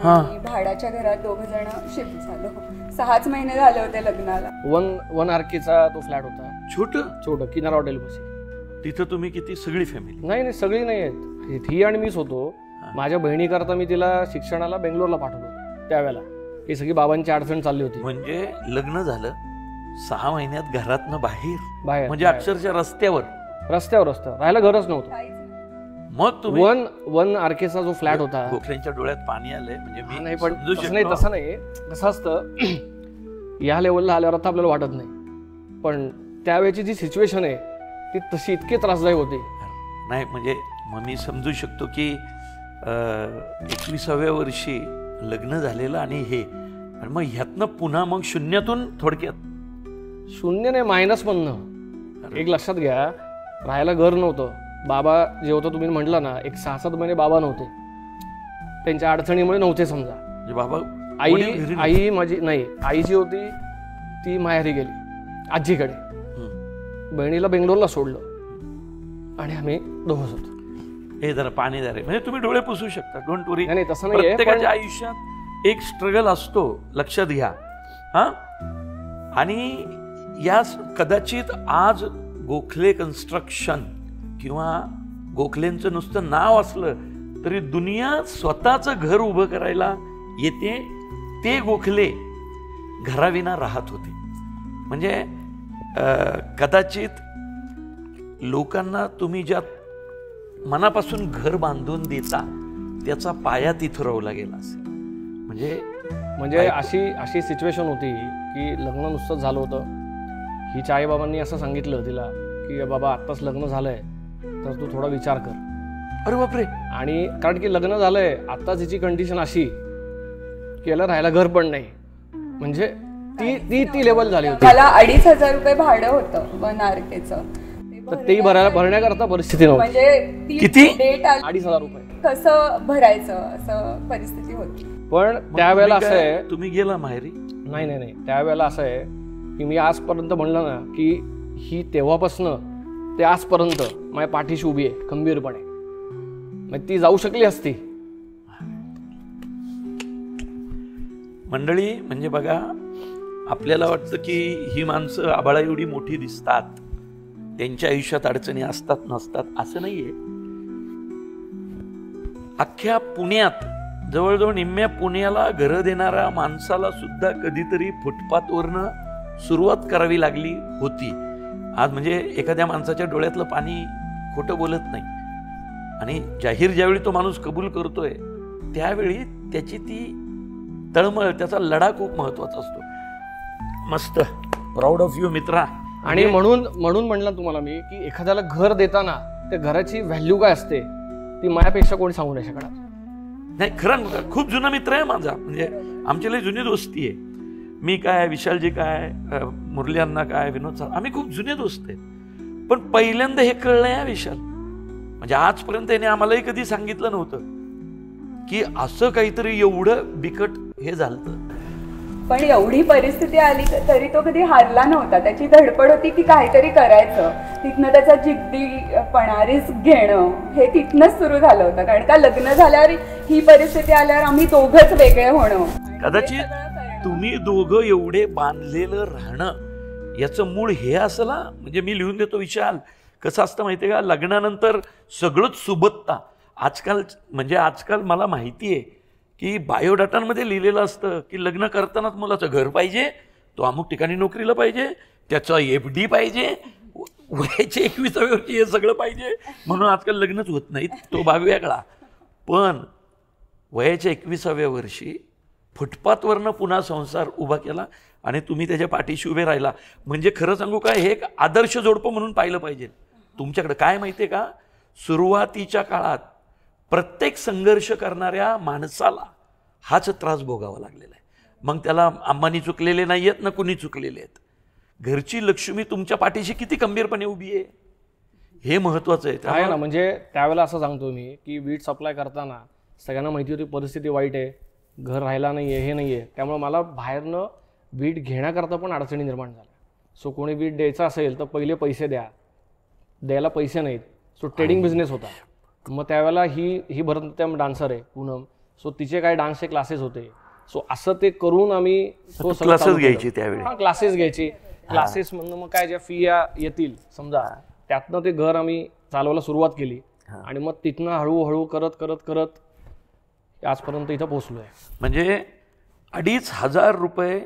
आणि भाड्याच्या घरात 2 जण शिफ्ट झालो. 6च महिने झाले होते लग्नाला. 1 RKचा तो फ्लॅट होता, छोट किनारा हॉटेल पाशी. तिथं तुम्ही किती, सगळी फॅमिली? नाही, सगळी नाही आहेत, ही आणि मीच होतो. माझ्या बहिणीकरता मी तिला शिक्षणाला बेंगलोरला पाठवलं त्यावेळेला. ही सगळी बाबांची अडचण चालली होती. म्हणजे लग्न झालं 6 महिन्यात घरातनं बाहेर, म्हणजे अक्षरशः रस्त्यावर राहायला घरच नव्हतं. मग तुम्ही 1 RKचा जो फ्लॅट होता. गोखलेंच्या डोळ्यात पाणी आलंय, म्हणजे मी नाही, पण तसं नाही. कसं असतं, या लेवलला आल्यावर आता आपल्याला वाटत नाही, पण त्यावेळेची जी सिच्युएशन आहे ती तशी इतकी त्रासदायक होती. नाही, म्हणजे मग मी समजू शकतो की 21व्या वर्षी लग्न झालेलं आणि हे, आणि मग ह्यातनं पुन्हा मग शून्यातून, थोडक्यात शून्य नाही, मायनस मधनं. एक लक्षात घ्या, राहायला घर नव्हतं. बाबा जे होतं तुम्ही म्हटलं ना, एक 6-7 महिने बाबा नव्हते, त्यांच्या अडचणीमुळे नव्हते समजा. बाबा आई माझी नाही, आई जी होती ती माहेरी गेली आजीकडे, बहिणीला बेंगलोरला सोडलं आणि आम्ही दोघंच होतो. हे जरा पाणी द्या रे, म्हणजे तुम्ही डोळे पुसू शकता, डोंट वरी. नाही तसं नाही, प्रत्येकाच्या आयुष्यात एक स्ट्रगल असतो, लक्षात घ्या. हा, आणि या कदाचित आज गोखले कन्स्ट्रक्शन किंवा गोखलेंचं नुसतं नाव असलं तरी दुनिया स्वतःचं घर उभं करायला येते. ते गोखले घराविना राहत होते. म्हणजे कदाचित लोकांना तुम्ही ज्या मनापासून घर बांधून देता त्याचा पाया तिथं रोवला गेला असेल. म्हणजे अशी सिच्युएशन होती की लग्न नुसतं झालं होतं. हिच्या आईबाबांनी असं सांगितलं तिला की बाबा आत्ताच लग्न झालंय तर तू थोडा विचार कर. अरे बापरे. आणि कारण की लग्न झालंय आत्ताच हिची कंडिशन अशी की याला राहायला घर पण नाही. म्हणजे ती लेवल झाली होती. मला 2,500 रुपये भाडं होतं 1 RKचं. तर ते भरण्याकरता परिस्थिती नव्हती. म्हणजे किती? डेट 2,500 रुपये कसं भरायचं असं परिस्थिती होती. पण त्यावेळेला असं आहे, तुम्ही गेला माहेरी? नाही, त्यावेळेला असं आहे की मी आजपर्यंत म्हणलं ना की ही तेव्हापासनं ते आजपर्यंत माझ्या पाठीशी उभी आहे खंबीरपणे. मग ती जाऊ शकली असती. मंडळी, म्हणजे बघा, आपल्याला वाटतं की ही माणसं आभाळा एवढी मोठी दिसतात, त्यांच्या आयुष्यात अडचणी असतात नसतात, असं नाहीये. अख्ख्या पुण्यात जवळजवळ निम्म्या पुण्याला घरं देणाऱ्या माणसाला सुद्धा कधीतरी फुटपाथवरनं सुरुवात करावी लागली होती. आज म्हणजे एखाद्या माणसाच्या डोळ्यातलं पाणी खोटं बोलत नाही. आणि जाहीर ज्यावेळी तो माणूस कबूल करतोय त्यावेळी त्याची ती तळमळ, त्याचा लढा खूप महत्वाचा असतो. मस्त, प्राऊड ऑफ यू मित्रा. आणि म्हणून म्हणलं तुम्हाला मी की एखाद्याला घर देताना त्या घराची व्हॅल्यू काय असते ती माझ्यापेक्षा कोणी सांगू नाही शकणार. नाही, खरं खूप जुना मित्र आहे माझा. म्हणजे आमची लई जुनी दोस्ती आहे. मी काय, विशालजी काय, मुरली अण्णा काय, विनोद सर, आम्ही खूप जुने दोस्त आहेत. पण पहिल्यांदा हे कळलं या विशाल, म्हणजे आजपर्यंत त्याने आम्हालाही कधी सांगितलं नव्हतं की असं काहीतरी एवढं बिकट हे झालं. पण एवढी परिस्थिती आली तरी तो कधी हारला नव्हता. त्याची धडपड होती की काहीतरी करायचं. तिथनं त्याचा जिद्दीपणा, रिस्क घेणं हे तिथनंच सुरू झालं होतं. कारण का लग्न झाल्यावर ही परिस्थिती आल्यावर आम्ही दोघंच वेगळे होणं. कदाचित तुम्ही दोघं एवढे बांधलेलं राहणं याचं मूळ हे असला. म्हणजे मी लिहून देतो विशाल, कसं असतं माहितीये का, लग्नानंतर सगळंच सुबत्ता. आजकाल मला माहिती आहे की बायोडाटांमध्ये लिहिलेलं असतं की लग्न करतानाच मुलाचं घर पाहिजे, तो अमुक ठिकाणी नोकरीला पाहिजे, त्याचा FD पाहिजे, वयाच्या 21व्या वर्षी हे सगळं पाहिजे. म्हणून आजकाल लग्नच होत नाहीत, तो भाग वेगळा. पण वयाच्या 21व्या वर्षी फुटपाथवरनं पुन्हा संसार उभा केला आणि तुम्ही त्याच्या पाठीशी उभे राहिला. म्हणजे खरं सांगू का, हे एक आदर्श जोडपं म्हणून पाहिलं पाहिजे तुमच्याकडे. काय माहिती आहे का, सुरुवातीच्या काळात प्रत्येक संघर्ष करणाऱ्या माणसाला हाच त्रास भोगावा लागलेला आहे. मग त्याला अंबानी चुकलेले नाही आहेत ना कुणी चुकलेले आहेत. घरची लक्ष्मी तुमच्या पाठीशी किती खंबीरपणे उभी आहे हे महत्वाचं आहे ना. म्हणजे त्यावेळेला असं सांगतो मी की वीट सप्लाय करताना सगळ्यांना माहिती होती परिस्थिती वाईट आहे, घर राहायला नाही आहे, हे नाही आहे. त्यामुळे मला बाहेरनं वीट घेण्याकरता पण अडचणी निर्माण झाल्या. सो कोणी वीट द्यायचं असेल तर पहिले पैसे द्यायला पैसे नाहीत. सो ट्रेडिंग बिझनेस होता. मग त्यावेळेला ही भरतनाट्यम डान्सर आहे पूनम, सो तिचे काही डान्सचे क्लासेस होते. सो असं ते करून आम्ही क्लासेस घ्यायची त्यावेळी. क्लासेस घ्यायची. क्लासेस म्हणून मग काय ज्या फी येतील समजा त्यातनं ते घर आम्ही चालवायला सुरुवात केली. आणि मग तिथनं हळूहळू करत करत करत आजपर्यंत इथं पोहोचलोय. म्हणजे 2,500 रुपये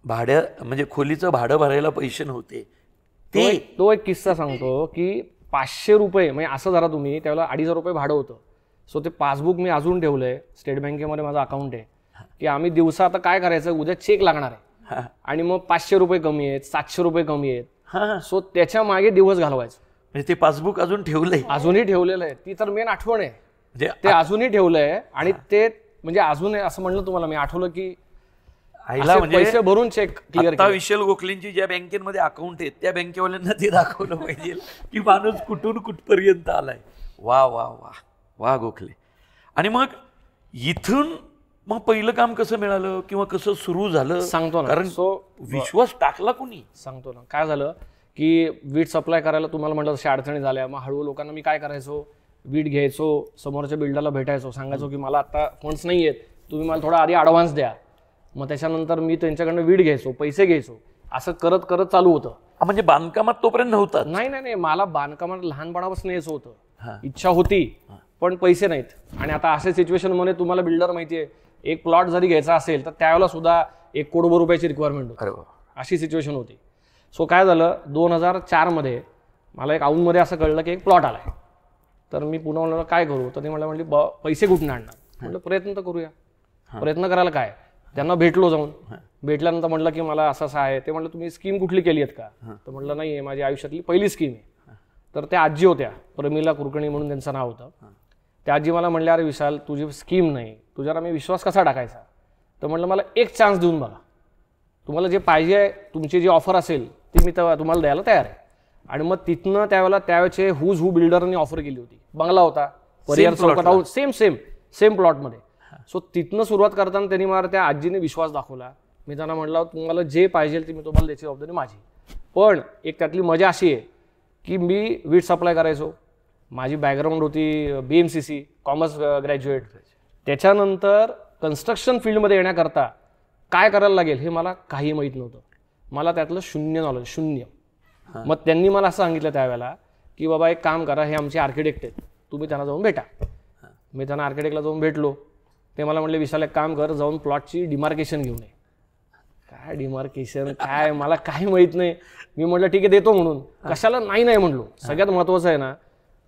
भाड्या, म्हणजे खोलीचं भाडं भरायला पैसे नव्हते. तो एक किस्सा सांगतो की 500 रुपये, म्हणजे असं जरा तुम्ही त्यावेळेला 2,500 रुपये भाडं होतं. सो ते पासबुक मी अजून ठेवलंय, स्टेट बँकेमध्ये माझं अकाउंट आहे, की आम्ही दिवसा आता काय करायचं, उद्या चेक लागणार आहे आणि मग 500 रुपये कमी आहेत, 700 रुपये कमी आहेत. सो त्याच्या मागे दिवस घालवायचं. म्हणजे ते पासबुक अजून ठेवलंय? अजूनही ठेवलेलं आहे. ती तर मेन आठवण आहे. ते अजूनही ठेवलंय. आणि ते म्हणजे अजून असं म्हणलं तुम्हाला मी, आठवलं की आईला असे म्हणजे पैसे भरून चेक क्लिअर आता विशाल गोखलेंची ज्या बँकेमध्ये अकाउंट आहेत त्या बँकेवाल्यांना ते दाखवलं पाहिजे की माणूस कुठून कुठपर्यंत आलाय. वा वा वा वा गोखले. आणि मग इथून मग पहिलं काम कसं मिळालं किंवा कसं सुरू झालं सांगतो ना. कारण विश्वास टाकला कोणी. सांगतो ना. काय झालं की वीट सप्लाय करायला तुम्हाला म्हटलं तशा अडचणी झाल्या. मग हळूहळू लोकांना मी काय करायचो, वीट घ्यायचो, समोरच्या बिल्डरला भेटायचो, सांगायचो की मला आता फंड्स नाही आहेत, तुम्ही मला थोडा आधी ॲडव्हान्स द्या. मग त्याच्यानंतर मी त्यांच्याकडनं वीट घ्यायचो, पैसे घ्यायचो, असं करत करत चालू होतं. म्हणजे बांधकामात तोपर्यंत नव्हता. नाही, मला बांधकामात लहानपणापासून यायचं होतं, इच्छा होती पण पैसे नाहीत. आणि आता अशा सिच्युएशनमध्ये तुम्हाला बिल्डर माहिती आहे, एक प्लॉट जरी घ्यायचा असेल तर त्यावेळेला सुद्धा 1 कोटी रुपयाची रिक्वायरमेंट होती. अशी सिच्युएशन होती. सो काय झालं, 2004 मध्ये मला एक औंधमध्ये असं कळलं की एक प्लॉट आलाय. तर मी पुन्हा म्हणलं काय करू, तर ते म्हणले पैसे कुठून आणणार. म्हटलं प्रयत्न तर करूया. प्रयत्न करायला काय, त्यांना भेटलो जाऊन. भेटल्यानंतर म्हटलं की मला असं असं आहे. ते म्हटलं तुम्ही स्कीम कुठली केली आहेत का, तर म्हटलं नाही आहे, माझी आयुष्यातली पहिली स्कीम आहे. तर त्या आजी होत्या, प्रमिला कुलकर्णी म्हणून त्यांचं नाव होतं. त्या आजी मला म्हणल्या अरे विशाल तुझी स्कीम नाही, तुझ्यावर मी विश्वास कसा टाकायचा. तर म्हटलं मला एक चान्स देऊन बघा, तुम्हाला जे पाहिजे तुमची जी ऑफर असेल ती मी तुम्हाला द्यायला तयार आहे. आणि मग तिथनं त्यावेळेचे हुज हू बिल्डरनी ऑफर केली होती. बंगला होता परियार चौकात, सेम प्लॉटमध्ये. सो तिथनं सुरुवात करताना त्यांनी मला त्या आजीने विश्वास दाखवला. मी त्यांना म्हटलं तुम्हाला जे पाहिजे ते मी तुम्हाला त्याची जबाबदारी माझी. पण एक त्यातली मजा अशी आहे की मी वीट सप्लाय करायचो, माझी बॅकग्राऊंड होती BMCC कॉमर्स ग्रॅज्युएट. त्याच्यानंतर कन्स्ट्रक्शन फील्डमध्ये येण्याकरता काय करायला लागेल हे मला काही माहीत नव्हतं. मला त्यातलं शून्य नॉलेज, शून्य. मग त्यांनी मला असं सांगितलं त्यावेळेला की बाबा एक काम करा, हे आमचे आर्किटेक्ट आहेत, तुम्ही त्यांना जाऊन भेटा. मी त्यांना आर्किटेक्टला जाऊन भेटलो. ते मला म्हणले विशाल एक काम कर, जाऊन प्लॉटची डिमार्केशन घेऊन ये. काय डिमार्केशन काय, मला काही माहीत नाही. मी म्हटलं ठीक आहे देतो म्हणून. कशाला नाही म्हणलो. सगळ्यात महत्त्वाचं आहे ना,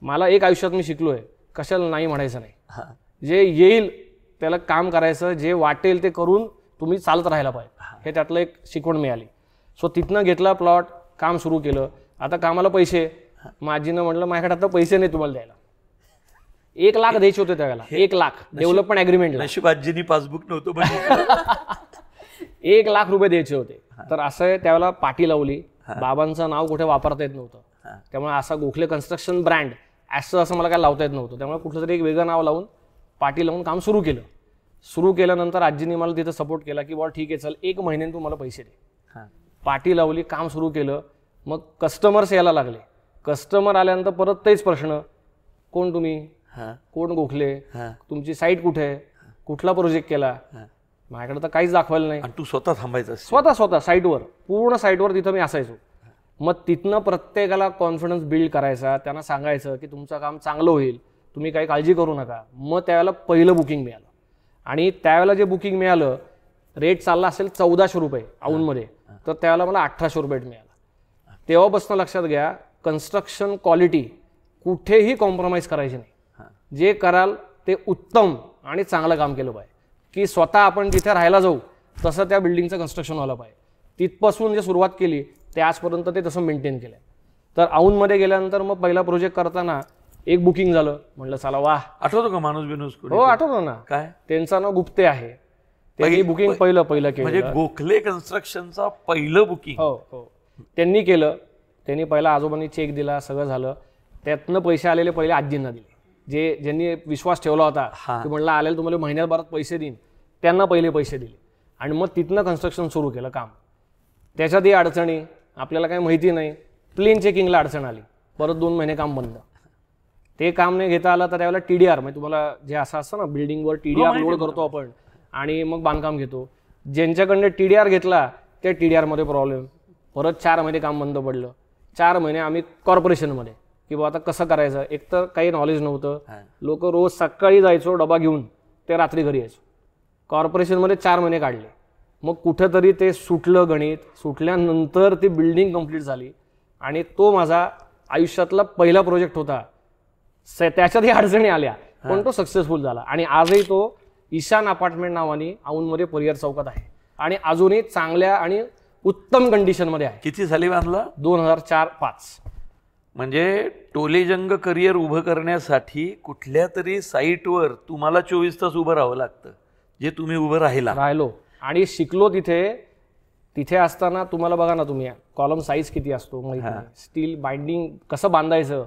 मला एक आयुष्यात मी शिकलो आहे, कशाला नाही म्हणायचं नाही. जे येईल त्याला काम करायचं, जे वाटेल ते करून तुम्ही चालत राहायला पाहिजे, हे त्यातलं एक शिकवण मिळाली. सो तिथनं घेतला प्लॉट, काम सुरू केलं. आता कामाला पैसे, माझीनं म्हटलं माझ्याकडे आता पैसे नाही तुम्हाला द्यायला. 1 लाख द्यायचे होते त्यावेळेला, 1 लाख डेव्हलपमेंट ॲग्रीमेंट. नशीब आजीनी पासबुक नव्हतं पण 1 लाख रुपये द्यायचे होते. तर असं त्यावेळेला पाटी लावली. बाबांचं नाव कुठे वापरता येत नव्हतं, त्यामुळे असा गोखले कन्स्ट्रक्शन ब्रँड असं मला काय लावता येत नव्हतं. त्यामुळे कुठलं तरी एक वेगळं नाव लावून पाटी लावून काम सुरू केलं. सुरू केल्यानंतर आजीने मला तिथं सपोर्ट केला की बॉ ठीक आहे चल 1 महिन्याने तू मला पैसे दे. पाटी लावली, काम सुरू केलं. मग कस्टमर्स यायला लागले. कस्टमर आल्यानंतर परत तेच प्रश्न, कोण तुम्ही, कोण गोखले, तुमची साईट कुठे आहे, कुठला प्रोजेक्ट केला. माझ्याकडे तर काहीच दाखवायला नाही. तू स्वतः थांबायचं, स्वतः साईटवर, पूर्ण साईटवर तिथं मी असायचो. मग तिथनं प्रत्येकाला कॉन्फिडन्स बिल्ड करायचा, त्यांना सांगायचं की तुमचं काम चांगलं होईल, तुम्ही काही काळजी करू नका. मग त्यावेळेला पहिलं बुकिंग मिळालं. आणि त्यावेळेला जे बुकिंग मिळालं, रेट चालला असेल 1400 रुपये औंधमध्ये, तर त्यावेळेला मला 1800 रुपये मिळाला. तेव्हापासून लक्षात घ्या, कन्स्ट्रक्शन क्वालिटी कुठेही कॉम्प्रोमाइज करायची नाही. जे कराल ते उत्तम आणि चांगलं काम केलं पाहिजे. की स्वतः आपण जिथे राहायला जाऊ तसं त्या बिल्डिंगचं कन्स्ट्रक्शन व्हायला पाहिजे. तिथपासून जे सुरुवात केली ते आजपर्यंत ते तसं मेंटेन केलं. तर औंधमध्ये गेल्यानंतर मग पहिला प्रोजेक्ट करताना एक बुकिंग झालं. म्हटलं चला वा. आठवतो का माणूस बिनूस? हो आठवतो ना. काय त्यांचं नाव गुप्ते आहे. त्यांनी बुकिंग पहिलं केलं. म्हणजे गोखले कन्स्ट्रक्शनचा पहिलं बुकिंग हो त्यांनी केलं. त्यांनी पहिला आजोबांनी चेक दिला, सगळं झालं. त्यातनं पैसे आलेले पहिले आजींना दिले. ज्यांनी विश्वास ठेवला होता की म्हणलं आलेलं तुम्हाला महिन्याभरात पैसे देईन, त्यांना पहिले पैसे दिले. आणि मग तिथनं कन्स्ट्रक्शन सुरू केलं काम. त्याच्यातही अडचणी, आपल्याला काही माहिती नाही, प्लेन चेकिंगला अडचण आली, परत 2 महिने काम बंद. ते काम नाही घेता आलं तर त्यावेळेला TDR, म्हणजे तुम्हाला जे असं असतं ना बिल्डिंगवर TDR लोड करतो आपण आणि मग बांधकाम घेतो. ज्यांच्याकडनं TDR घेतला त्या TDRमध्ये प्रॉब्लेम, परत 4 महिने काम बंद पडलं. 4 महिने आम्ही कॉर्पोरेशनमध्ये की बाबा आता कसं करायचं. एक तर काही नॉलेज नव्हतं. लोक रोज सकाळी जायचो डबा घेऊन, ते रात्री घरी यायचो. कॉर्पोरेशनमध्ये 4 महिने काढले. मग कुठेतरी ते सुटलं गणित. सुटल्यानंतर ती बिल्डिंग कंप्लीट झाली आणि तो माझा आयुष्यातला पहिला प्रोजेक्ट होता. त्याच्यातही अडचणी आल्या पण तो सक्सेसफुल झाला. आणि आजही तो ईशान अपार्टमेंट नावाने औंधमध्ये परियार चौकात आहे आणि अजूनही चांगल्या आणि उत्तम कंडिशनमध्ये आहे. किती साली बांधला? 2004-05. म्हणजे टोलेजंग करिअर उभं करण्यासाठी कुठल्या तरी साईटवर तुम्हाला 24 तास उभं राहावं लागतं, जे तुम्ही उभं राहिलो. आणि शिकलो तिथे असताना तुम्हाला बघा ना, तुम्ही कॉलम साईज किती असतो माहित नाही, स्टील बाइंडिंग कसं बांधायचं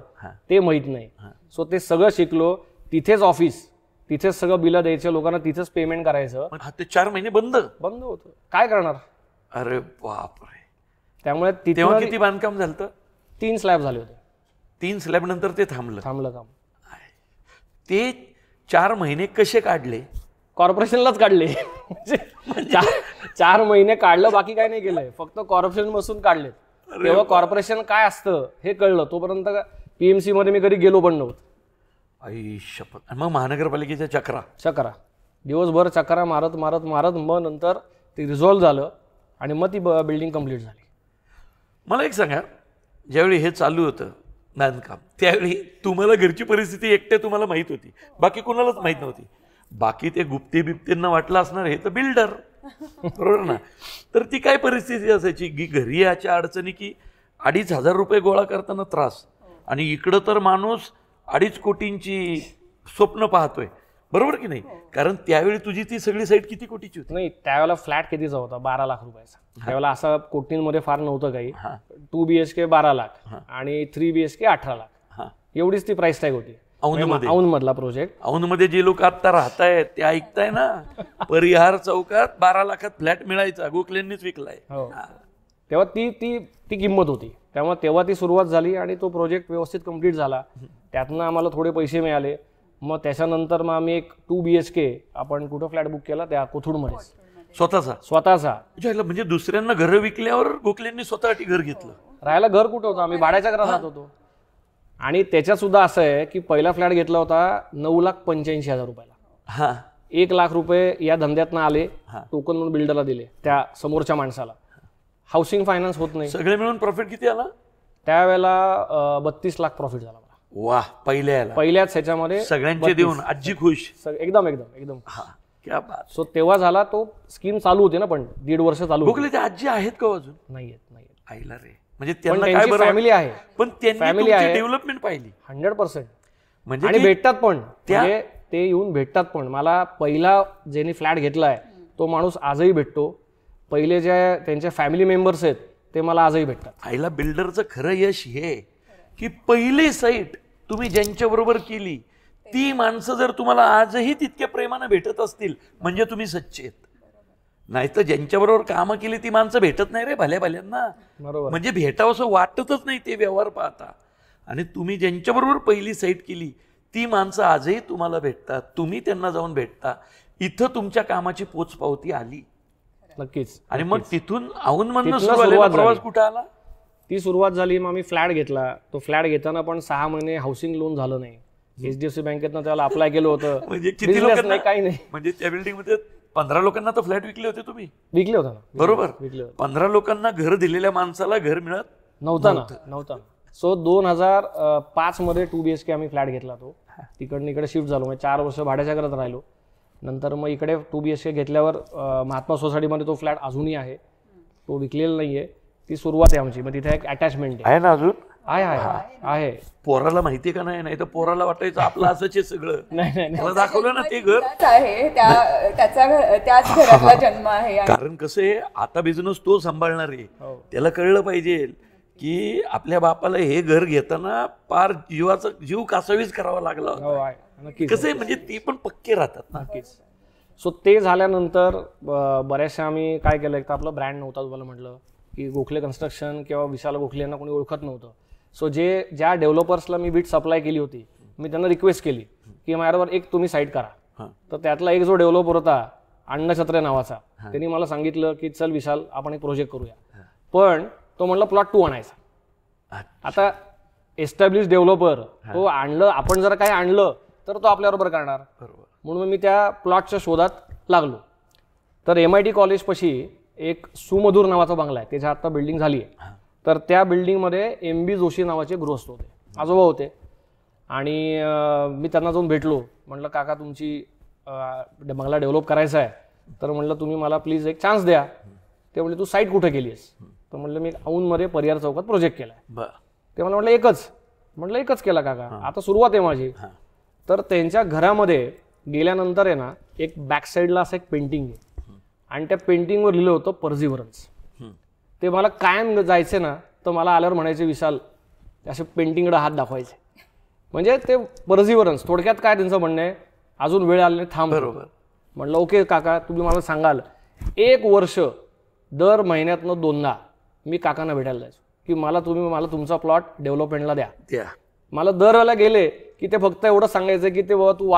ते माहित नाही. सो ते सगळं शिकलो. तिथेच ऑफिस, तिथेच सगळं बिलं द्यायचं लोकांना, तिथेच पेमेंट करायचं. ते 4 महिने बंद होतं, काय करणार. अरे बापरे. त्यामुळे तेव्हा किती बांधकाम झालं? 3 स्लॅब झाले होते. 3 स्लॅब नंतर ते थांबलं काम. ते 4 महिने कसे काढले? कॉर्पोरेशनलाच काढले. 4 महिने काढलं, बाकी काय नाही केलंय, फक्त कॉर्पोरेशन बसून काढले. तेव्हा कॉर्पोरेशन काय असतं हे कळलं. तोपर्यंत पीएमसी मध्ये मी कधी गेलो पण नव्हतं. आई शपथ. मग महानगरपालिकेच्या चक्रा दिवसभर चक्रा मारत मग नंतर ते रिझॉल्व्ह झालं आणि मग ती बिल्डिंग कम्प्लीट झाली. मला एक सांगा, ज्यावेळी हे चालू होतं बांधकाम, त्यावेळी तुम्हाला घरची परिस्थिती एकटे तुम्हाला माहित होती, बाकी कोणालाच माहित नव्हती. बाकी ते गुप्ते बिप्तेंना वाटलं असणार हे तर बिल्डर, बरोबर ना. तर ती काय परिस्थिती असायची की घरी याच्या अडचणी की 2,500 रुपये गोळा करताना त्रास, आणि इकडं तर माणूस 2.5 कोटींची स्वप्न पाहतोय, बरोबर की नाही. कारण त्यावेळी तुझी ती सगळी साईट किती कोटीची होती? नाही, त्यावेळेला फ्लॅट कितीचा होता? 12 लाख रुपयाचा. त्यावेळेला असं कोटींमध्ये फार नव्हतं काही. 2 BHK 12 लाख आणि 3 BHK 18 लाख, एवढीच ती प्राइस टॅग होती. औंध मधला प्रोजेक्ट. औंधमध्ये जे लोक आता राहतायत ते ऐकताय ना, परिहार चौकात 12 लाखात फ्लॅट मिळायचा, गोखलेंनीच विकलाय. तेव्हा ती किंमत होती. तेव्हा ती सुरुवात झाली आणि तो प्रोजेक्ट व्यवस्थित कम्प्लीट झाला. त्यातनं आम्हाला थोडे पैसे मिळाले. मग त्याच्यानंतर मग आम्ही एक 2 BHK आपण कुठं फ्लॅट बुक केला? त्या कोथरूडमध्ये, स्वतःचा. म्हणजे दुसऱ्यांना घरं विकल्यावर गोखलेंनी स्वतःसाठी घर घेतलं. राहायला घर कुठं होतं? आम्ही भाड्याच्या घरात राहत होतो. आणि त्याच्यात सुद्धा असं आहे की पहिला फ्लॅट घेतला होता 9,85,000 रुपयाला. 1 लाख रुपये या धंद्यातनं आले, टोकन म्हणून बिल्डरला दिले त्या समोरच्या माणसाला. हाऊसिंग फायनान्स होत नाही. सगळे मिळून प्रॉफिट किती आला? त्यावेळेला 32 लाख प्रॉफिट झाला मला. वाह. पहिल्याच ह्याच्यामध्ये सगळ्यांचे देऊन आजी खुश. एकदम. क्या बात. सो तेव्हा झाला तो. स्कीम चालू होती ना, पण 1.5 वर्ष चालू. गोखलेच्या आजी आहेत का अजून? नाही. आईला रे. म्हणजे त्यांना फॅमिली आहे, पण त्यांनी डेव्हलपमेंट पाहिली 100%. म्हणजे आणि भेटतात पण, म्हणजे ते येऊन भेटतात पण. मला पहिला ज्यांनी फ्लॅट घेतलाय तो माणूस आजही भेटतो. पहिले जे त्यांचे फॅमिली मेंबर्स आहेत ते मला आजही भेटतात. आईला बिल्डरचं खरं यश हे की पहिली साईट तुम्ही ज्यांच्या बरोबर केली ती माणसं जर तुम्हाला आजही तितक्या प्रेमानं भेटत असतील म्हणजे तुम्ही सच्चे आहेत. नाही तर ज्यांच्याबरोबर कामं केली ती माणसं भेटत नाही रे भल्यांना. म्हणजे भेटावं असं वाटतच नाही ते व्यवहार पाहता. आणि तुम्ही ज्यांच्याबरोबर पहिली साईट केली ती माणसं आजही तुम्हाला भेटतात, तुम्ही त्यांना जाऊन भेटता. इथं तुमच्या कामाची पोचपावती आली. नक्कीच. आणि मग तिथून औंधमधनं सुरुवात प्रवास कुठं आला? ती सुरुवात झाली. मग आम्ही फ्लॅट घेतला. तो फ्लॅट घेताना पण 6 महिने हाऊसिंग लोन झालं नाही. HDFC बँकेतनं त्याला अप्लाय केलं होतं. म्हणजे किती लोकांना? काही नाही. म्हणजे त्या बिल्डिंग मध्ये 15 लोकांना तर फ्लॅट विकले होते तुम्ही? विकले होता ना. बरोबर. 15 लोकांना घर दिलेल्या माणसाला घर मिळत नव्हता. सो 2005 मध्ये 2 BHK आम्ही फ्लॅट घेतला. तो तिकडनं इकडे शिफ्ट झालो. म्हणजे 4 वर्ष भाड्याच्या घरात राहिलो. नंतर मग इकडे 2 BHK घेतल्यावर महात्मा सोसायटीमध्ये तो फ्लॅट अजूनही आहे. तो विकलेला नाहीये. ती सुरुवात आहे आमची. मग तिथे एक अटॅचमेंट आहे ना अजून? आहे. पोराला माहितीये का नाही तर पोराला वाटायचं आपलं असंच आहे सगळं. नाही. दाखवलं ना ते घर आहे, त्याच घरातला जन्म आहे. कारण कसं आहे, आता बिझनेस तो सांभाळणार आहे. त्याला कळलं पाहिजे की आपल्या बापाला हे घर घेताना फार जीव कासावीस करावा लागला. कसं आहे म्हणजे ते पण पक्के राहतात ना. नक्कीच. सो ते झाल्यानंतर बऱ्याचशा आम्ही काय केलं, एक तर आपलं ब्रँड नव्हता. तुम्हाला म्हटलं की गोखले कन्स्ट्रक्शन किंवा विशाल गोखले यांना कोणी ओळखत नव्हतं. सो ज्या डेव्हलपर्सला मी बीट सप्लाय केली होती, मी त्यांना रिक्वेस्ट केली की माझ्याबरोबर एक तुम्ही साईट करा. तर त्यातला एक जो डेव्हलपर होता अण्णाछत्रे नावाचा, त्यांनी मला सांगितलं की चल विशाल आपण एक प्रोजेक्ट करूया. पण तो म्हणला प्लॉट 2 आणायचा. आता एस्टॅब्लिश डेव्हलपर तो आणलं, आपण जर काही आणलं तर तो आपल्याबरोबर करणार. म्हणून मी त्या प्लॉटच्या शोधात लागलो. तर MIT कॉलेज पशी एक सुमधूर नावाचा बंगला आहे, त्याच्या आता बिल्डिंग झाली आहे. तर त्या बिल्डिंगमध्ये MB जोशी नावाचे गृहस्थ होते, आजोबा होते. आणि मी त्यांना जाऊन भेटलो. म्हटलं काका तुमची बंगला डेव्हलप करायचा आहे, तर म्हटलं तुम्ही मला प्लीज एक चान्स द्या. ते म्हणले तू साईट कुठे केली आहेस? तर म्हटलं मी औंधमध्ये परिहार चौकात प्रोजेक्ट केला आहे. ते मला म्हटलं एकच. म्हटलं एकच केला काका, आता सुरुवात आहे माझी. तर त्यांच्या घरामध्ये गेल्यानंतर आहे ना, एक बॅक साईडला असं एक पेंटिंग आहे आणि त्या पेंटिंगवर लिहिलं होतं परसिव्हरन्स. ते मला कायम जायचे ना तर मला आल्यावर म्हणायचे विशाल असे पेंटिंगकडे हात दाखवायचे. म्हणजे ते परसिव्हरन्स थोडक्यात काय त्यांचं म्हणणं आहे, अजून वेळ आली नाही थांब. बरोबर. म्हटलं ओके काका तुम्ही मला सांगाल. 1 वर्ष दर महिन्यातनं 2दा मी काकांना भेटायला जायचो की तुम्ही मला तुमचा प्लॉट डेव्हलपमेंटला द्या. मला दरवेळेला गेले की ते फक्त एवढं सांगायचं की ते बाबा तू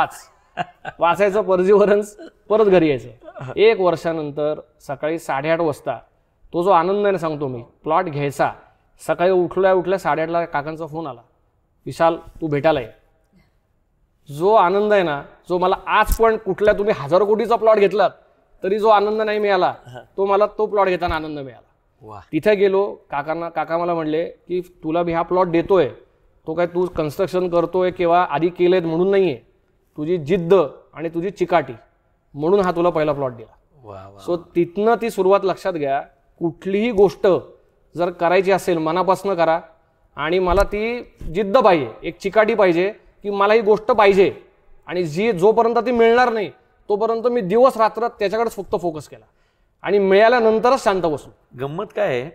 वाचायचं परसिव्हरन्स, परत घरी यायचं. 1 वर्षानंतर सकाळी 8:30 वाजता तो जो आनंद आहे ना सांगतो मी, प्लॉट घ्यायचा. सकाळी उठल्या 8:30ला काकांचा फोन आला, विशाल तू भेटायला ये. जो आनंद आहे ना, जो मला आज पण कुठल्या तुम्ही 1000 कोटीचा प्लॉट घेतलात तरी जो आनंद नाही मिळाला तो मला तो प्लॉट घेताना आनंद मिळाला. तिथे गेलो काका मला म्हणले की तुला मी हा प्लॉट देतोय तो काय तू कन्स्ट्रक्शन करतोय किंवा आधी केलेत म्हणून नाहीये, तुझी जिद्द आणि तुझी चिकाटी म्हणून हा तुला पहिला प्लॉट दिला. सो तिथनं ती सुरुवात लक्षात घ्या. कुठलीही गोष्ट जर करायची असेल मनापासून करा आणि मला ती जिद्द पाहिजे, एक चिकाटी पाहिजे की मला ही गोष्ट पाहिजे आणि जोपर्यंत ती मिळणार नाही तोपर्यंत मी दिवस रात्र त्याच्याकडेच फक्त फोकस केला आणि मिळाल्यानंतरच शांत बसलो. गंमत काय आहे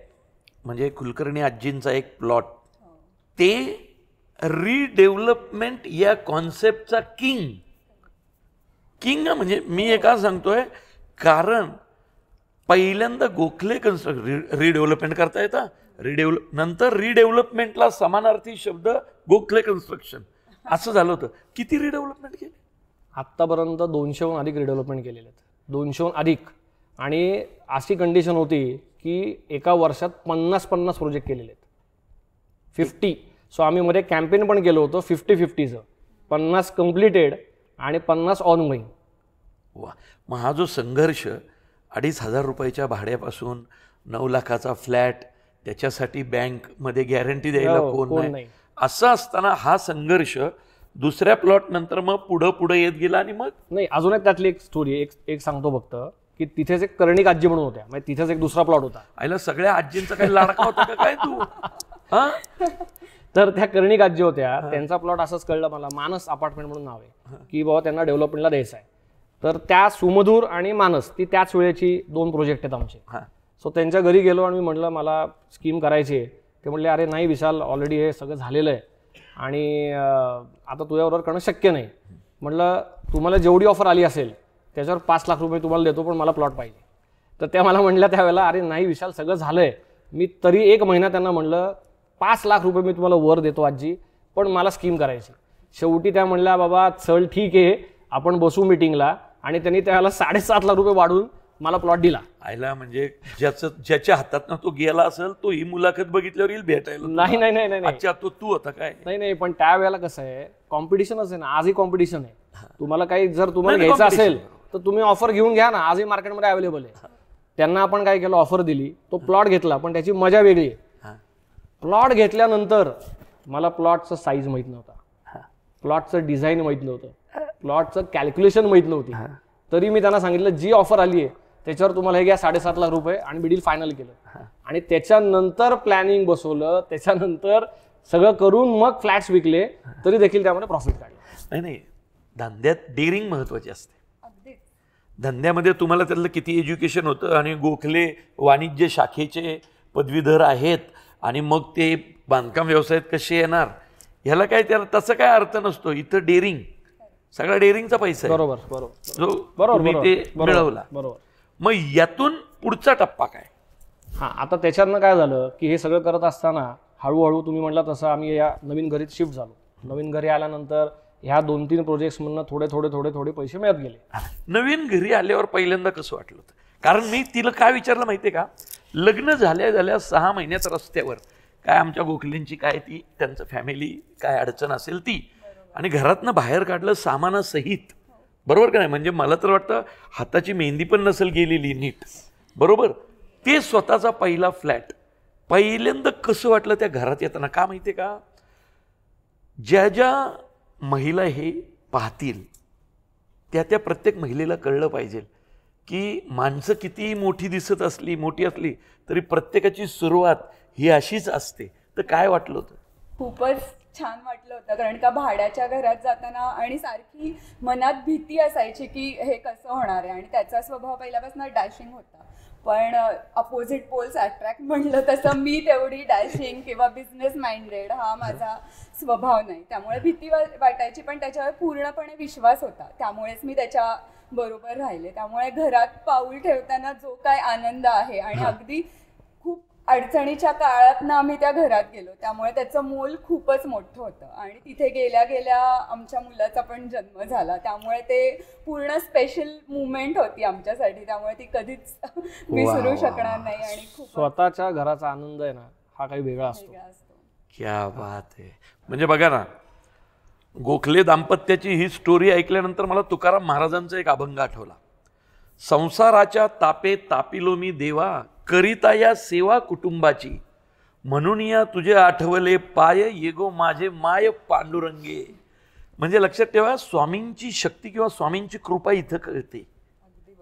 म्हणजे कुलकर्णी आजींचा एक प्लॉट ते रिडेव्हलपमेंट या कॉन्सेप्टचा किंग म्हणजे मी एका सांगतोय कारण पहिल्यांदा गोखले रिडेव्हलपमेंट करता येतं, नंतर रिडेव्हलपमेंटला समानार्थी शब्द गोखले कन्स्ट्रक्शन असं झालं होतं. किती रिडेव्हलपमेंट केले आत्तापर्यंत? 200हून अधिक रिडेव्हलपमेंट केलेले आहेत, 200हून अधिक. आणि अशी कंडिशन होती की एका वर्षात 50 प्रोजेक्ट केलेले आहेत, 50. सो आम्ही मध्ये कॅम्पेन पण केलं होतं 50-50चं, 50 कम्प्लिटेड आणि 50 ऑनगोईंग. वा. मग हा जो संघर्ष 2,500 रुपयाच्या भाड्यापासून 9 लाखाचा फ्लॅट, त्याच्यासाठी बँकमध्ये गॅरंटी द्यायला कोण नाही, असं असताना हा संघर्ष दुसऱ्या प्लॉट नंतर मग पुढे येत गेला. आणि मग नाही अजून एक त्यातली एक स्टोरी एक सांगतो फक्त की तिथेच एक कर्णिक आजी म्हणून होत्या, म्हणजे तिथेच एक दुसरा प्लॉट होता. आईला सगळ्या आजींचा काही लाडका होता का काय तू? तर त्या कर्णिक आजी होत्या, त्यांचा प्लॉट असंच कळलं मला, मानस अपार्टमेंट म्हणून नाव आहे, की बाबा त्यांना डेव्हलपमेंटला द्यायचं आहे. तर त्या सुमधूर आणि मानस ती त्याच वेळेची 2 प्रोजेक्ट आहेत आमचे. सो त्यांच्या घरी गेलो आणि मी म्हटलं मला स्कीम करायची आहे. ते म्हटले अरे नाही विशाल ऑलरेडी हे सगळं झालेलं आहे आणि आता तुझ्याबरोबर करणं शक्य नाही. म्हटलं तुम्हाला जेवढी ऑफर आली असेल त्याच्यावर 5 लाख रुपये तुम्हाला देतो पण मला प्लॉट पाहिजे. तर त्या मला म्हटल्या त्यावेळेला अरे नाही विशाल सगळं झालंय. मी तरी 1 महिना त्यांना म्हटलं 5 लाख रुपये मी तुम्हाला वर देतो आजी, पण मला स्कीम करायची. शेवटी त्या म्हणल्या बाबा चल ठीक आहे आपण बसू मीटिंगला, आणि त्यांनी त्याला 7.5 लाख रुपये वाढून मला प्लॉट दिला. आयला म्हणजे ज्याच्या हातातनं तो गेला असेल तो ही मुलाखत बघितल्यावर येईल भेटायला. नाही अच्छा तो तू होता काय? नाही पण त्यावेळेला कसं आहे कॉम्पिटिशनच आहे ना, आजही कॉम्पिटिशन आहे. तुम्हाला काही जर तुम्हाला घ्यायचं असेल तर तुम्ही ऑफर घेऊन घ्या ना, आजही मार्केटमध्ये अवेलेबल आहे. त्यांना आपण काय केलं ऑफर दिली, तो प्लॉट घेतला, पण त्याची मजा वेगळी आहे. प्लॉट घेतल्यानंतर मला प्लॉटचं साईज माहित नव्हता, प्लॉटचं डिझाईन माहित नव्हतं, प्लॉटचं कॅल्क्युलेशन माहित नव्हती. तरी मी त्यांना सांगितलं जी ऑफर आली आहे त्याच्यावर तुम्हाला हे घ्या 7.5 लाख रुपये, आणि मी डील फायनल केलं. आणि त्याच्यानंतर प्लॅनिंग बसवलं, त्याच्यानंतर सगळं करून मग फ्लॅट्स विकले, तरी देखील त्यामध्ये प्रॉफिट काढलं. नाही धंद्यात डेअरिंग महत्वाची असते. धंद्यामध्ये तुम्हाला त्यातलं किती एज्युकेशन होतं, आणि गोखले वाणिज्य शाखेचे पदवीधर आहेत आणि मग ते बांधकाम व्यवसायात कसे येणार ह्याला काय त्याला तसं काय अर्थ नसतो. इथं डेअरिंग, सगळा डेअरिंगचा पैसा आहे. बरोबर ते मिळवला. बरोबर. मग यातून पुढचा टप्पा काय? आता त्याच्यातनं काय झालं की हे सगळं करत असताना हळूहळू तुम्ही म्हटलं तसं आम्ही या नवीन घरीत शिफ्ट झालो. नवीन घरी आल्यानंतर ह्या 2-3 प्रोजेक्ट्समधनं थोडे पैसे मिळत गेले. नवीन घरी आल्यावर पहिल्यांदा कसं वाटलं होतं? कारण मी तिला काय विचारलं माहितीये का, लग्न झाल्या 6 महिन्यात रस्त्यावर काय आमच्या गोखलेंची काय ती त्यांचं फॅमिली काय अडचण असेल ती, आणि घरातनं बाहेर काढलं सामानासहित. बरोबर का नाही? म्हणजे मला तर वाटतं हाताची मेहंदी पण नसेल गेलेली नीट. बरोबर. ते स्वतःचा पहिला फ्लॅट पहिल्यांदा कसं वाटलं त्या घरात येताना? का माहितीये का, ज्या महिला हे पाहतील त्या प्रत्येक महिलेला कळलं पाहिजे की माणसं किती मोठी दिसत असली, मोठी तरी प्रत्येकाची सुरुवात ही अशीच असते. तर काय वाटलं होतं? खूपच छान वाटलं होतं, कारण का भाड्याच्या घरात जाताना आणि सारखी मनात भीती असायची की हे कसं होणार आहे. आणि त्याचा स्वभाव पहिल्यापासून डॅशिंग होता, पण अपोजिट पोल्स अट्रॅक्ट म्हणलं तसं मी तेवढी डॅशिंग किंवा बिझनेस माइंडेड हा माझा स्वभाव नाही. त्यामुळे भीती वाटायची, पण त्याच्यावर पूर्णपणे विश्वास होता, त्यामुळेच मी त्याच्या बरोबर राहिले. त्यामुळे घरात पाऊल ठेवताना जो काय आनंद आहे, आणि अगदी खूप अडचणीच्या काळात ना आम्ही त्या घरात गेलो, त्यामुळे त्याचं मोल खूपच मोठं होतं. आणि तिथे गेल्या गेल्या आमच्या मुलाचा पण जन्म झाला, त्यामुळे ते पूर्ण स्पेशल मुवमेंट होती आमच्यासाठी, त्यामुळे ती कधीच विसरू शकणार नाही. आणि खूप स्वतःच्या घराचा आनंद आहे ना, हा काही वेगळा असतो. क्या बात आहे. म्हणजे बघा ना, गोखले दाम्पत्याची ही स्टोरी ऐकल्यानंतर मला तुकाराम महाराजांचा एक अभंग आठवला. संसाराच्या तापे तापिलो मी देवा, करिता या सेवा कुटुंबाची, म्हणून या तुझे आठवले पाय, येगो माझे माय पांडुरंगे. म्हणजे लक्षात ठेवा, स्वामींची शक्ती किंवा स्वामींची कृपा इथं कळते,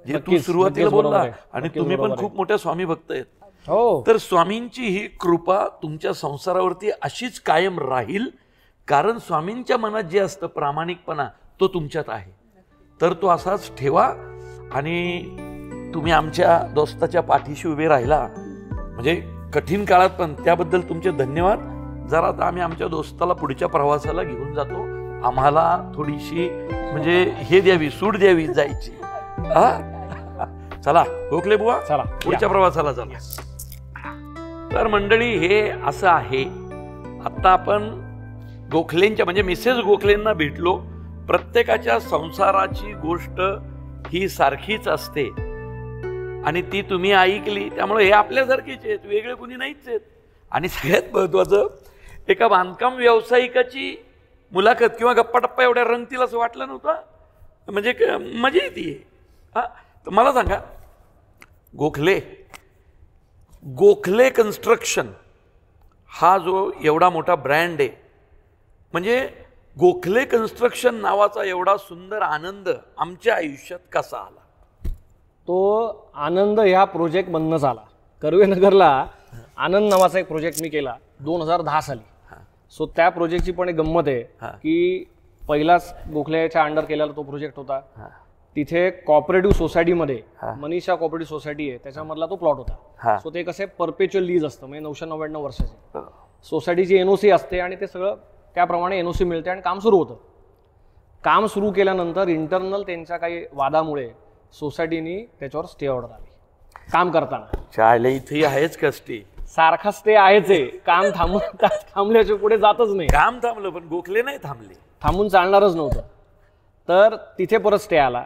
जे तू सुरुवातीला बोलला. आणि तुम्ही पण खूप मोठ्या स्वामी भक्त आहेत. हो, तर स्वामींची ही कृपा तुमच्या संसारावरती अशीच कायम राहील, कारण स्वामींच्या मनात जे असतं प्रामाणिकपणा तो तुमच्यात आहे. तर तो असाच ठेवा. आणि तुम्ही आमच्या दोस्ताच्या पाठीशी उभे राहिला, म्हणजे कठीण काळात पण, त्याबद्दल तुमचे धन्यवाद. जरा आता आम्ही आमच्या दोस्ताला पुढच्या प्रवासाला घेऊन जातो. आम्हाला थोडीशी म्हणजे हे द्यावी, सूट द्यावी जायची. चला गोखले बुवा, चला पुढच्या प्रवासाला चला. तर मंडळी, हे असं आहे. आता आपण गोखलेंच्या म्हणजे मिसेस गोखलेंना भेटलो. प्रत्येकाच्या संसाराची गोष्ट ही सारखीच असते आणि ती तुम्ही ऐकली, त्यामुळे हे आपल्यासारखेच आहेत, वेगळे कुणी नाहीच आहेत. आणि सगळ्यात महत्त्वाचं, एका बांधकाम व्यावसायिकाची मुलाखत किंवा गप्पाटप्पा एवढ्या रंगतील असं वाटलं नव्हतं. म्हणजे मजा येते. तर मला सांगा, गोखले कन्स्ट्रक्शन हा जो एवढा मोठा ब्रँड आहे, म्हणजे गोखले कन्स्ट्रक्शन नावाचा एवढा सुंदर आनंद आमच्या आयुष्यात कसा आला? तो आनंद ह्या प्रोजेक्ट मधनंच आला. कर्वेनगरला आनंद नावाचा एक प्रोजेक्ट मी केला 2010 साली. सो त्या प्रोजेक्टची पण एक गंमत आहे की पहिलाच गोखलेच्या अंडर केलेला तो प्रोजेक्ट होता. तिथे कॉपरेटिव्ह सोसायटीमध्ये, मनीषा कॉपरेटिव्ह सोसायटी आहे, त्याच्यामधला तो प्लॉट होता. सो ते कसं परपेच्युअल लीज असतं, म्हणजे 999 वर्षाची सोसायटीची NOC असते आणि ते सगळं त्याप्रमाणे NOC मिळते आणि काम सुरू होतं. काम सुरू केल्यानंतर इंटरनल त्यांच्या काही वादामुळे सोसायटीनी त्याच्यावर स्टे ऑर्डर आली. काम करताना चाले इथे आहेच का स्टे? सारखा स्टे आहेच आहे. काम थांबल्याच्या पुढे जातच नाही. काम थांबलं, पण गोखले नाही थांबले. थांबून चालणारच नव्हतं. तर तिथे परत स्टे आला.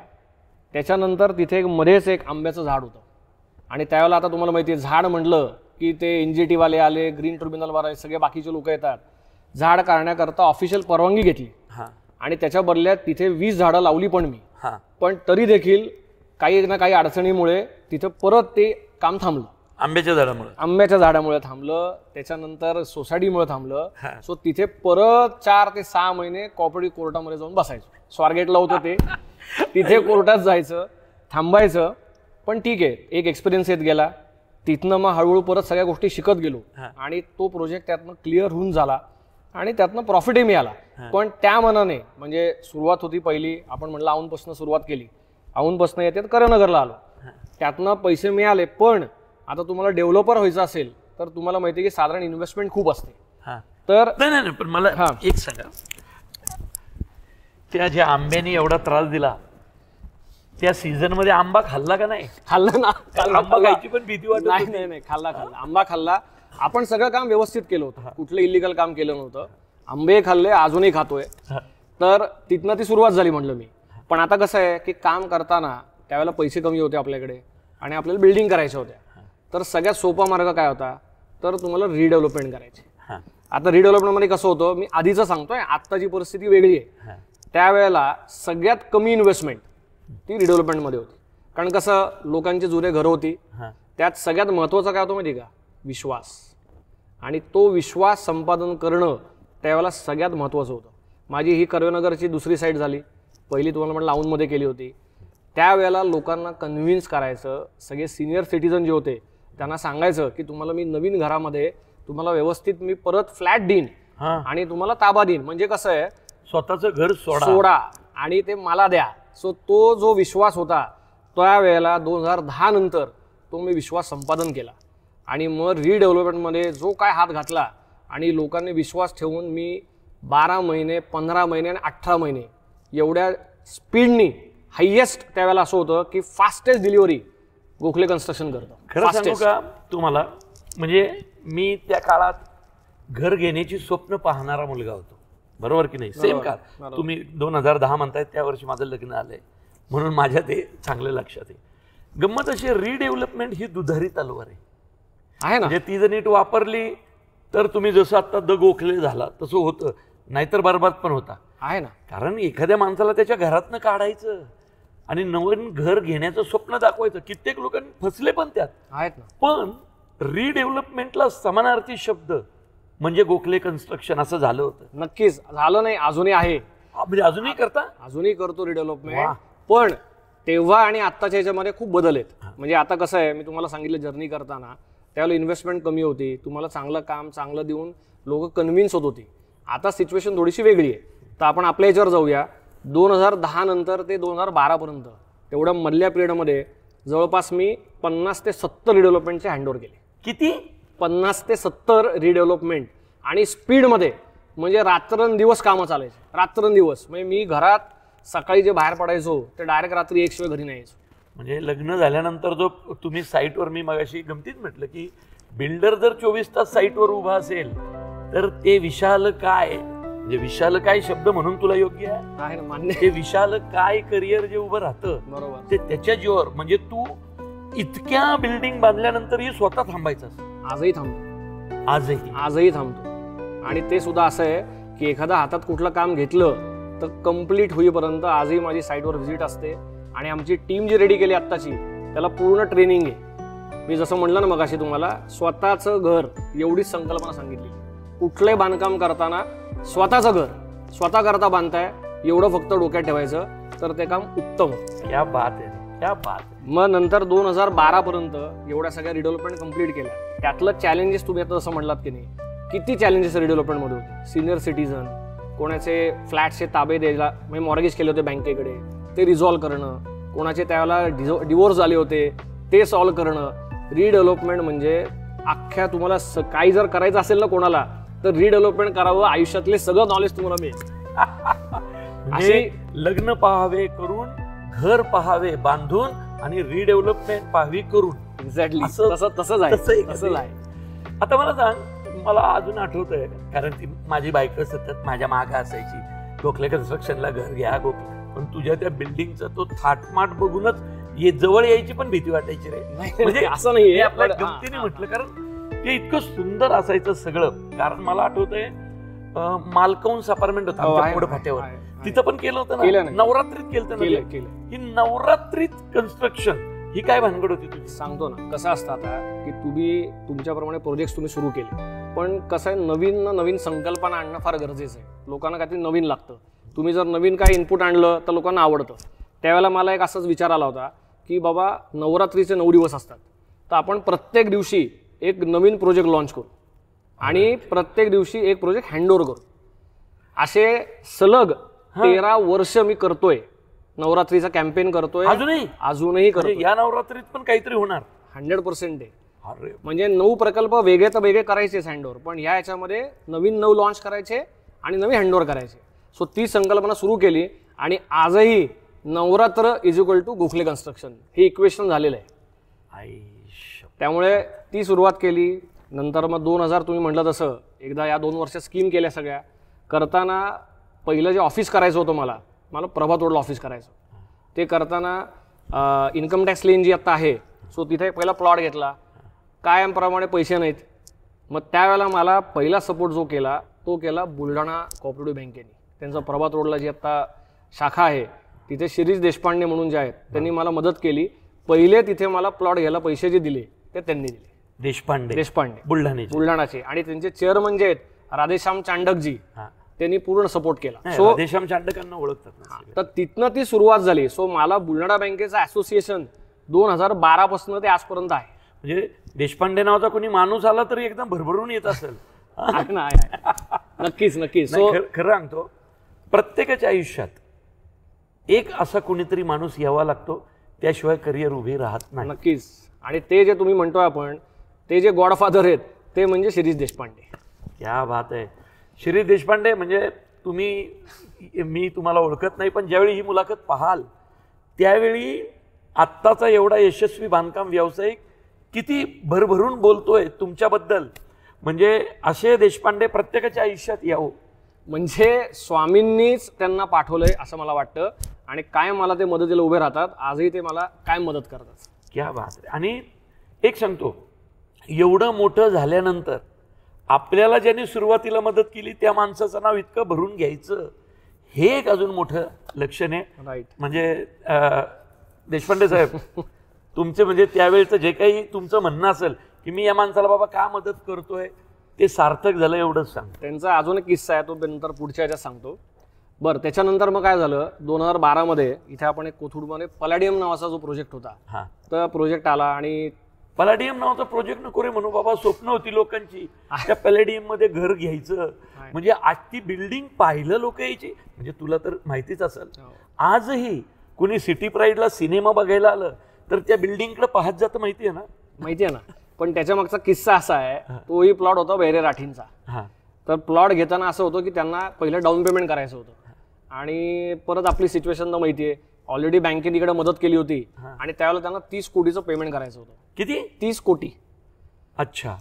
त्याच्यानंतर तिथे मध्येच एक आंब्याचं झाड होतं आणि त्यावेळेला आता तुम्हाला माहिती आहे, झाड म्हटलं की ते NGT वाले आले, ग्रीन ट्रिब्युनलवाले, सगळे बाकीचे लोक येतात. झाड काढण्याकरता ऑफिशियल परवानगी घेतली आणि त्याच्या बदल्यात तिथे 20 झाडं लावली पण मी. पण तरी देखील काही ना काही अडचणीमुळे तिथे परत ते काम थांबलं. आंब्याच्या झाडामुळे थांबलं. त्याच्यानंतर सोसायटीमुळे थांबलं. सो तिथे परत 4 ते 6 महिने कॉपरेटिव्ह कोर्टामध्ये जाऊन बसायचो. स्वारगेटला होतं ते, तिथे कोर्टात जायचं, थांबायचं. पण ठीक आहे, एक एक्सपिरियन्स येत गेला. तिथनं मग हळूहळू परत सगळ्या गोष्टी शिकत गेलो आणि तो प्रोजेक्ट त्यातनं क्लिअर होऊन झाला आणि त्यातनं प्रॉफिटही मिळाला. पण त्या मनाने, म्हणजे सुरुवात होती पहिली, आपण म्हणलं औंधपासून सुरुवात केली, औंधपासून येते तर कर्वेनगरला आलो, त्यातनं पैसे मिळाले. पण आता तुम्हाला डेव्हलपर व्हायचं असेल तर तुम्हाला माहिती आहे की साधारण इन्व्हेस्टमेंट खूप असते. तर नाही, पण मला एक सांगा, त्या ज्या आंब्याने एवढा त्रास दिला त्या सीझन मध्ये आंबा खाल्ला का नाही? खाल्ला ना. आंबा खायची पण भीती वाटत नाही, खाल्ला. आंबा खाल्ला. आपण सगळं काम व्यवस्थित केलं होतं, कुठलं इलिगल काम केलं नव्हतं. आंबे खाल्ले, अजूनही खातोय. तर तिथनं ती सुरुवात झाली म्हटलं मी. पण आता कसं आहे की काम करताना त्यावेळेला पैसे कमी होते आपल्याकडे आणि आपल्याला बिल्डिंग करायच्या होत्या. तर सगळ्यात सोपा मार्ग काय होता, तर तुम्हाला रिडेव्हलपमेंट करायची. आता रिडेव्हलपमेंटमध्ये कसं होतं, मी आधीचं सांगतोय, आत्ताची परिस्थिती वेगळी आहे. त्यावेळेला सगळ्यात कमी इन्व्हेस्टमेंट ती रिडेव्हलपमेंटमध्ये होती. कारण कसं, लोकांची जुने घरं होती. त्यात सगळ्यात महत्त्वाचं काय होतं माहिती का, विश्वास. आणि तो विश्वास संपादन करणं त्यावेळेला सगळ्यात महत्त्वाचं होतं. माझी ही कर्वेनगरची दुसरी साईड झाली. पहिली तुम्हाला म्हटलं औंधमध्ये केली होती. त्यावेळेला लोकांना कन्व्हिन्स करायचं, सगळे सिनियर सिटीजन जे होते त्यांना सांगायचं की तुम्हाला मी नवीन घरामध्ये तुम्हाला व्यवस्थित मी परत फ्लॅट देईन आणि तुम्हाला ताबा देईन. म्हणजे कसं आहे, स्वतःचं घर सोडा आणि ते मला द्या. सो तो जो विश्वास होता त्यावेळेला 2010 नंतर तो मी विश्वास संपादन केला आणि मग रिडेव्हलपमेंटमध्ये जो काय हात घातला आणि लोकांनी विश्वास ठेवून मी 12 महिने 15 महिने आणि 18 महिने एवढ्या स्पीडनी हायेस्ट त्यावेळेला असं होतं की फास्टेस्ट डिलिव्हरी गोखले कन्स्ट्रक्शन करतं. खरं सांगू का तुम्हाला, म्हणजे मी त्या काळात घर घेण्याची स्वप्न पाहणारा मुलगा होतो, बरोबर की नाही? सेम काळ तुम्ही 2010 म्हणताय, त्या वर्षी माझं लग्न आलंय म्हणून माझ्या ते चांगलं लक्षात आहे. गंमत अशी, रिडेव्हलपमेंट ही दुधारी तलवार आहे ना. म्हणजे ती जर नीट वापरली तर तुम्ही जसं आता द गोखले झाला तसं होतं, नाहीतर बरबाद पण होता आहे ना. कारण एखाद्या माणसाला त्याच्या घरातनं काढायचं आणि नवीन घर घेण्याचं स्वप्न दाखवायचं. कित्येक लोकांनी फसले पण त्यात आहेत ना. पण रिडेव्हलपमेंटला समानार्थी शब्द म्हणजे गोखले कन्स्ट्रक्शन असं झालं होतं. नक्कीच झालं नाही, अजूनही आहे. म्हणजे अजूनही करता? अजूनही करतो रिडेव्हलपमेंट. पण तेव्हा आणि आत्ताच्या ह्याच्यामध्ये खूप बदल आहेत. म्हणजे आता कसं आहे, मी तुम्हाला सांगितलं जर्नी करताना त्यावेळेला इन्व्हेस्टमेंट कमी होती, तुम्हाला चांगलं काम चांगलं देऊन लोक कन्व्हिन्स होत होती. आता सिच्युएशन थोडीशी वेगळी आहे. तर आपण आपल्या ह्याच्यावर जाऊया. 2010 नंतर ते 2012 पर्यंत तेवढ्या मधल्या पिरियडमध्ये जवळपास मी 50 ते 70 रिडेव्हलपमेंटचे हँडओव्हर केले. किती? 50 ते 70 रिडेव्हलपमेंट. आणि स्पीडमध्ये म्हणजे रात्रंदिवस कामं चालायचे, रात्रंदिवस. म्हणजे मी घरात सकाळी जे बाहेर पडायचो ते डायरेक्ट रात्री 1 शिवाय घरी नाही यायचो. म्हणजे लग्न झाल्यानंतर जो तुम्ही साईटवर, मी मगाशी गमतीत म्हटलं की बिल्डर जर 24 तास साईटवर उभा असेल तर ते विशाल काय, म्हणजे विशाल काय शब्द म्हणून तुला योग्य आहे ना, मान्य. ते विशाल काय करिअर जे उभं राहतं बरोबर, ते त्याच्या जीवावर. म्हणजे तू इतक्या बिल्डिंग बांधल्यानंतरही स्वतः थांबायचास. आजही थांबतो, आजही थांबतो. आणि ते सुद्धा असं आहे की एखादा हातात कुठलं काम घेतलं तर कम्प्लीट होईपर्यंत आजही माझी साईटवर व्हिजिट असते. आणि आमची टीम जी रेडी केली आत्ताची त्याला पूर्ण ट्रेनिंग आहे. मी जसं म्हटलं ना मगाशी तुम्हाला, स्वतःचं घर एवढीच संकल्पना सांगितली. कुठलंही बांधकाम करताना स्वतःचं घर स्वतः करता बांधताय एवढं फक्त डोक्यात ठेवायचं, तर ते काम उत्तम. क्या बात आहे, क्या बात. मग नंतर 2012 पर्यंत एवढ्या सगळ्या रिडेव्हलपमेंट कम्प्लीट केल्या. त्यातलं चॅलेंजेस तुम्ही आता जसं म्हणलात की नाही, किती चॅलेंजेस रिडेव्हलपमेंटमध्ये होते. सिनियर सिटीजन, कोणाचे फ्लॅटचे ताबे द्यायला म्हणजे मॉर्गेज केले होते बँकेकडे, ते रिझॉल्व्ह करणं. कोणाचे त्यावेळेला डिवोर्स झाले होते ते सॉल्व्ह करणं. रिडेव्हलपमेंट म्हणजे अख्ख्या तुम्हाला काही जर करायचं असेल ना कोणाला, तर रिडेव्हलपमेंट करावं. आयुष्यातले सगळं नॉलेज तुम्हाला मिळेल. अशी लग्न पाहावे करून, घर पाहावे बांधून आणि रिडेव्हलपमेंट पाहावी करून. एक्झॅक्टली तसंच आहे. आता मला सांग, मला अजून आठवतंय, कारण ती माझी बायको सतत माझ्या मागं असायची, गोखले कन्स्ट्रक्शनला घर घ्या गोखले. पण तुझ्या त्या बिल्डिंगचा तो थाटमाट बघूनच जवळ यायची पण भीती वाटायची रे. म्हणजे असं नाही आपल्या गमतीने म्हटलं, कारण ते इतकं सुंदर असायचं सगळं. कारण मला आठवतंय मालकौन्स अपार्टमेंट होतं पुढे फाट्यावर, तिथं पण केलं होतं ना, नवरात्रीत केलं. ही नवरात्रीत कन्स्ट्रक्शन ही काय भानगड होती तुझी? सांगतो ना. कसं असतं आता की तुम्ही तुमच्याप्रमाणे प्रोजेक्ट तुम्ही सुरू केले, पण कसं आहे, नवीन संकल्पना आणणं फार गरजेचं आहे. लोकांना काहीतरी नवीन लागतं. तुम्ही जर नवीन काय इनपुट आणलं तर लोकांना आवडतं. त्यावेळेला मला एक असाच विचार आला होता की बाबा नवरात्रीचे 9 दिवस असतात, तर आपण प्रत्येक दिवशी एक नवीन प्रोजेक्ट लॉन्च करू आणि प्रत्येक दिवशी एक प्रोजेक्ट हँडओव्हर करू. असे सलग 13 वर्ष मी करतोय, नवरात्रीचा कॅम्पेन करतोय. अजूनही करतोय. या नवरात्रीत पण काहीतरी होणार 100% आहे. म्हणजे 9 प्रकल्प वेगळे तर वेगळे करायचेच हँडओव्हर, पण ह्या याच्यामध्ये नवीन 9 लॉन्च करायचे आणि नवीन हँडओव्हर करायचे. सो ती संकल्पना सुरू केली आणि आजही नवरात्र = गोखले कन्स्ट्रक्शन हे इक्वेशन झालेलं आहे. त्यामुळे ती सुरुवात केली. नंतर मग 2000 तुम्ही म्हटलं तसं एकदा या 2 वर्षात स्कीम केल्या सगळ्या. करताना पहिलं जे ऑफिस करायचं होतं मला प्रभात रोडला ऑफिस करायचं. ते करताना इन्कम टॅक्स लेन जी आता आहे, सो तिथे पहिला प्लॉट घेतला. कायमप्रमाणे पैसे नाहीत. मग त्यावेळेला मला पहिला सपोर्ट जो केला तो केला बुलढाणा कोऑपरेटिव्ह बँकेने. त्यांचं प्रभात रोडला जी आता शाखा आहे तिथे शिरीष देशपांडे म्हणून जे आहेत त्यांनी मला मदत केली. पहिले तिथे मला प्लॉट घ्यायला पैसे जे दिले ते त्यांनी दिले. देशपांडे बुलढाणाचे. आणि त्यांचे चेअरमन जे आहेत राधेश्याम चांडकजी, त्यांनी पूर्ण सपोर्ट केला. सो राधेश्याम चांडकांना ओळखतात. तर तिथनं ती सुरुवात झाली. सो मला बुलढाणा बँकेचं असोसिएशन 2012 पासून ते आजपर्यंत आहे. म्हणजे देशपांडे नावाचा कोणी माणूस आला तरी एकदम भरभरून येत असेल. नक्कीच नक्कीच. नाही, खरं सांगतो, प्रत्येकाच्या आयुष्यात एक असा कुणीतरी माणूस यावा लागतो, त्याशिवाय करिअर उभी राहत नाही. नक्कीच. आणि ते जे तुम्ही म्हणतोय आपण, ते जे गॉडफादर आहेत ते म्हणजे शिरीष देशपांडे. क्या बात आहे. शिरीष देशपांडे म्हणजे मी तुम्हाला ओळखत नाही, पण ज्यावेळी ही मुलाखत पाहाल त्यावेळी आत्ताचा एवढा यशस्वी बांधकाम व्यावसायिक किती भरभरून बोलतोय तुमच्याबद्दल. म्हणजे असे देशपांडे प्रत्येकाच्या आयुष्यात यावं. म्हणजे स्वामींनीच त्यांना पाठवलंय असं मला वाटतं, आणि कायम मला ते मदतीला उभे राहतात. आजही ते मला कायम मदत करतात. क्या बात आहे. आणि एक सांगतो, एवढं मोठं झाल्यानंतर आपल्याला ज्यांनी सुरुवातीला मदत केली त्या माणसाचं नाव इतकं भरून घ्यायचं, हे एक अजून मोठं लक्षण आहे. राईट. म्हणजे देशपांडे साहेब, तुमचे म्हणजे त्यावेळेचं जे काही तुमचं म्हणणं असेल की मी या माणसाला बाबा का मदत करतोय, ते सार्थक झालं एवढंच सांग. त्यांचा अजून एक किस्सा आहे, तो नंतर पुढच्या ह्याच्यात सांगतो. बरं, त्याच्यानंतर मग काय झालं, 2012 मध्ये इथे आपण एक कोथरूडमध्ये पलाडियम नावाचा जो प्रोजेक्ट होता, हा, तर प्रोजेक्ट आला. आणि पलाडियम नावाचा प्रोजेक्ट नको रे म्हणू बाबा, स्वप्न होती लोकांची त्या पॅलेडियम मध्ये घर घ्यायचं. म्हणजे आज ती बिल्डिंग पाहिलं लोक यायची. म्हणजे तुला तर माहितीच असेल, आजही कुणी सिटी प्राईडला सिनेमा बघायला आलं तर त्या बिल्डिंगकडे पाहत जातं. माहिती आहे ना? माहिती आहे ना. पण त्याच्या मागचा किस्सा असा आहे, तोही प्लॉट होता बहिरे राठींचा. तर प्लॉट घेताना असं होतं की त्यांना पहिलं डाऊन पेमेंट करायचं होतं, आणि परत आपली सिच्युएशन तर माहिती आहे, ऑलरेडी बँकेने इकडे मदत केली होती, आणि त्यावेळेला त्यांना 30 कोटीचं पेमेंट करायचं होतं. किती? 30 कोटी. अच्छा.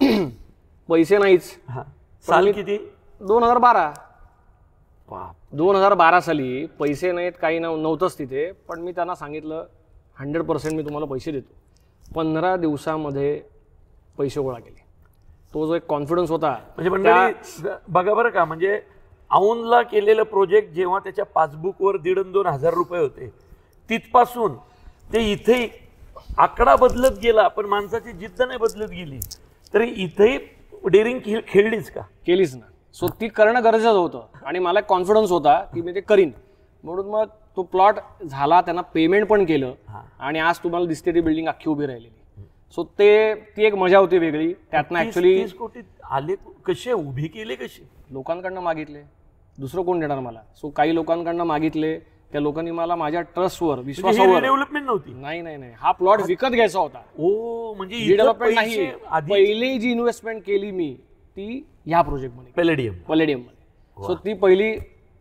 पैसे नाहीच. साल किती? 2012. 2012 साली पैसे नाहीत, काही नव्हतंच तिथे. पण मी त्यांना सांगितलं 100% मी तुम्हाला पैसे देतो. 15 दिवसामध्ये पैसे गोळा केले. तो जो एक कॉन्फिडन्स होता. म्हणजे मंडळी बघा बरं का, म्हणजे औंधला केलेलं प्रोजेक्ट जेव्हा त्याच्या पासबुकवर 1,500-2,000 हजार रुपये होते, तिथपासून ते इथे आकडा बदलत गेला, पण माणसाची जिद्द नाही बदलत गेली. तरी इथेही डेअरिंग खेळलीच का? केलीच ना. सो ती करणं गरजेचं होतं, आणि मला एक होता की मी ते करीन. म्हणून मग तो प्लॉट झाला, त्यांना पेमेंट पण केलं, आणि आज तुम्हाला दिसते ती बिल्डिंग अख्खी उभी राहिलेली. सो ती एक मजा होती वेगळी. त्यातनं ऍक्च्युली 30 कोटी आले कसे, उभी केले कसे? लोकांकडनं मागितले. दुसरं कोण देणार मला? सो काही लोकांकडनं मागितले. त्या लोकांनी मला माझ्या ट्रस्टवर, विश्वासावर. डेव्हलपमेंट नव्हती? नाही, हा प्लॉट विकत घ्यायचा होता. ओ, म्हणजे डेव्हलपमेंट नाही. पहिली जी इन्व्हेस्टमेंट केली मी ती ह्या प्रोजेक्टमध्ये, पॅलेडियम मध्ये. सो ती पहिली,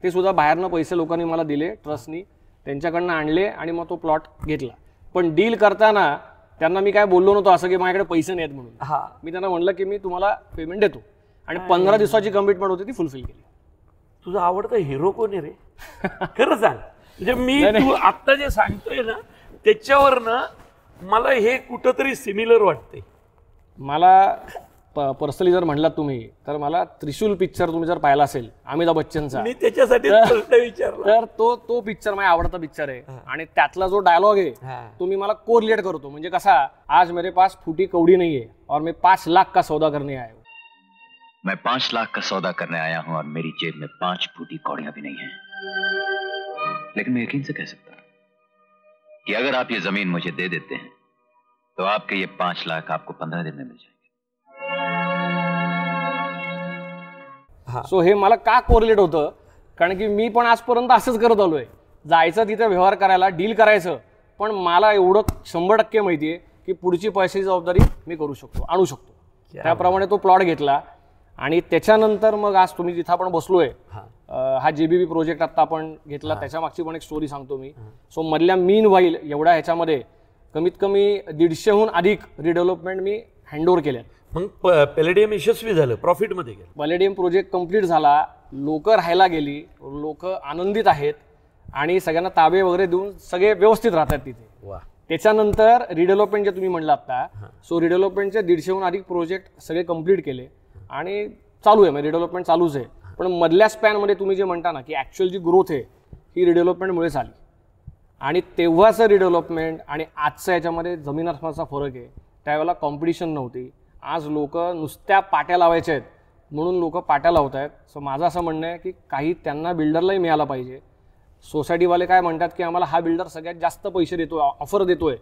ते सुद्धा बाहेरनं पैसे लोकांनी मला दिले, ट्रस्टनी त्यांच्याकडनं आणले, आणि मग तो प्लॉट घेतला. पण डील करताना त्यांना मी काय बोललो नव्हतो असं की माझ्याकडे पैसे नाहीत म्हणून. मी त्यांना म्हणलं की मी तुम्हाला पेमेंट देतो, आणि 15 दिवसाची कमिटमेंट होती, ती फुलफिल केली. तुझा आवडता हिरो कोण आहे रे? खरं सांग. म्हणजे मी तू आत्ता जे सांगतोय ना त्याच्यावरनं मला हे कुठंतरी सिमिलर वाटतंय. मला पर्सनली जर म्हणलात तुम्ही, तर मला त्रिशूल पिक्चर तुम्ही जर पाहिला असेल अमिताभ बच्चनचा, मी त्याच्यासाठी विचारला. तर तो पिक्चर माझा आवडता पिक्चर आहे. आणि त्यातला जो डायलॉग आहे तो मी मला कोरिलेट करतो. म्हणजे कसा, आज मेरे पास फूटी कौड़ी नहीं है और मैं 5 लाख का सौदा करने आया हूँ. मैं 5 लाख का सौदा करने आया हूं और मेरी जेब में 5 फूटी कौड़ियां भी नहीं है. लेकिन मैं यकीन से कह सकता हूं कि अगर आप ये जमीन मुझे दे देते हैं तो आपके ये 5 लाख आपको 15 दिन में मिल जाएंगे. सो हे मला का कोरिलेट होतं, कारण की मी पण आजपर्यंत असंच करत आलोय. जायचं तिथे व्यवहार करायला, डील करायचं, पण मला एवढं 100% माहिती आहे की पुढची पैशाची जबाबदारी मी करू शकतो, आणू शकतो. त्याप्रमाणे तो प्लॉट घेतला. आणि त्याच्यानंतर मग आज तुम्ही जिथं आपण बसलोय, हा JBB प्रोजेक्ट आता आपण घेतला, त्याच्या मागची पण एक स्टोरी सांगतो मी. सो मधल्या मीन व्हाईल एवढ्या ह्याच्यामध्ये कमीत कमी 150हून अधिक रिडेव्हलपमेंट मी हँडओव्हर केल्या. मग पॅलेडियम यशस्वी झालं, प्रॉफिटमध्ये गेलं. पॅलेडियम प्रोजेक्ट कम्प्लीट झाला, लोक राहायला गेली, लोक आनंदित आहेत, आणि सगळ्यांना ताबे वगैरे देऊन सगळे व्यवस्थित राहतात तिथे. त्याच्यानंतर रिडेव्हलपमेंट जे तुम्ही म्हणलं आता, सो रिडेव्हलपमेंटचे 150हून अधिक प्रोजेक्ट सगळे कम्प्लीट केले, आणि चालू आहे, म्हणजे रिडेव्हलपमेंट चालूच आहे. पण मधल्या स्पॅनमध्ये तुम्ही जे म्हणता ना की ॲक्च्युअल जी ग्रोथ आहे ही रिडेव्हलपमेंटमुळेच आली. आणि तेव्हाचं रिडेव्हलपमेंट आणि आजचं याच्यामध्ये जमीन आसमानाचा फरक आहे. त्यावेळेला कॉम्पिटिशन नव्हती. आज लोक नुसत्या पाट्या लावायच्या आहेत म्हणून लोक पाट्या लावत आहेत. सो माझं असं म्हणणं आहे की काही त्यांना बिल्डरलाही मिळाला पाहिजे. सोसायटीवाले काय म्हणतात की आम्हाला हा बिल्डर सगळ्यात जास्त पैसे देतोय, ऑफर देतोय,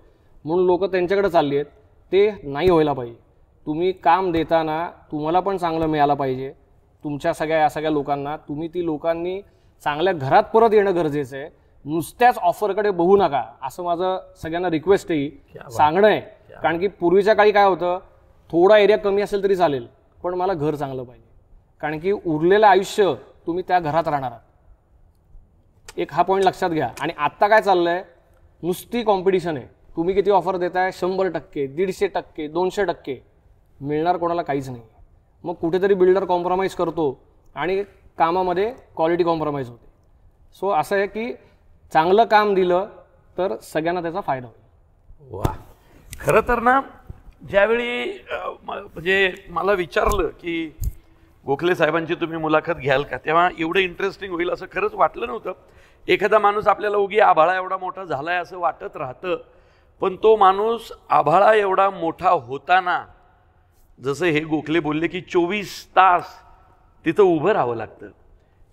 म्हणून लोक त्यांच्याकडे चालली आहेत. ते नाही व्हायला पाहिजे. तुम्ही काम देताना तुम्हाला पण चांगलं मिळालं पाहिजे, तुमच्या या सगळ्या लोकांना, तुम्ही ती लोकांनी चांगल्या घरात परत येणं गरजेचं आहे. नुसत्याच ऑफरकडे बघू नका असं माझं सगळ्यांना रिक्वेस्ट आहे, सांगणं आहे. कारण की पूर्वीच्या काळी काय होतं, थोडा एरिया कमी असेल तरी चालेल पण मला घर चांगलं पाहिजे. कारण की उरलेलं आयुष्य तुम्ही त्या घरात राहणार आहात. एक हा पॉईंट लक्षात घ्या. आणि आत्ता काय चाललंय, नुसती कॉम्पिटिशन आहे. तुम्ही किती ऑफर देताय, 100%, 150%, 200%, मिळणार कोणाला काहीच नाही. मग कुठेतरी बिल्डर कॉम्प्रोमाइज करतो आणि कामामध्ये क्वालिटी कॉम्प्रोमाइज होते. सो असं आहे की चांगलं काम दिलं तर सगळ्यांना त्याचा फायदा होईल. वा, खरं तर ना ज्यावेळी म्हणजे मला विचारलं की गोखले साहेबांची तुम्ही मुलाखत घ्याल का, तेव्हा एवढं इंटरेस्टिंग होईल असं खरंच वाटलं नव्हतं. एखादा माणूस आपल्याला उगी आभाळा एवढा मोठा झालाय असं वाटत राहतं, पण तो माणूस आभाळा एवढा मोठा होताना, जसं हे गोखले बोलले की 24 तास तिथं उभं राहावं लागतं.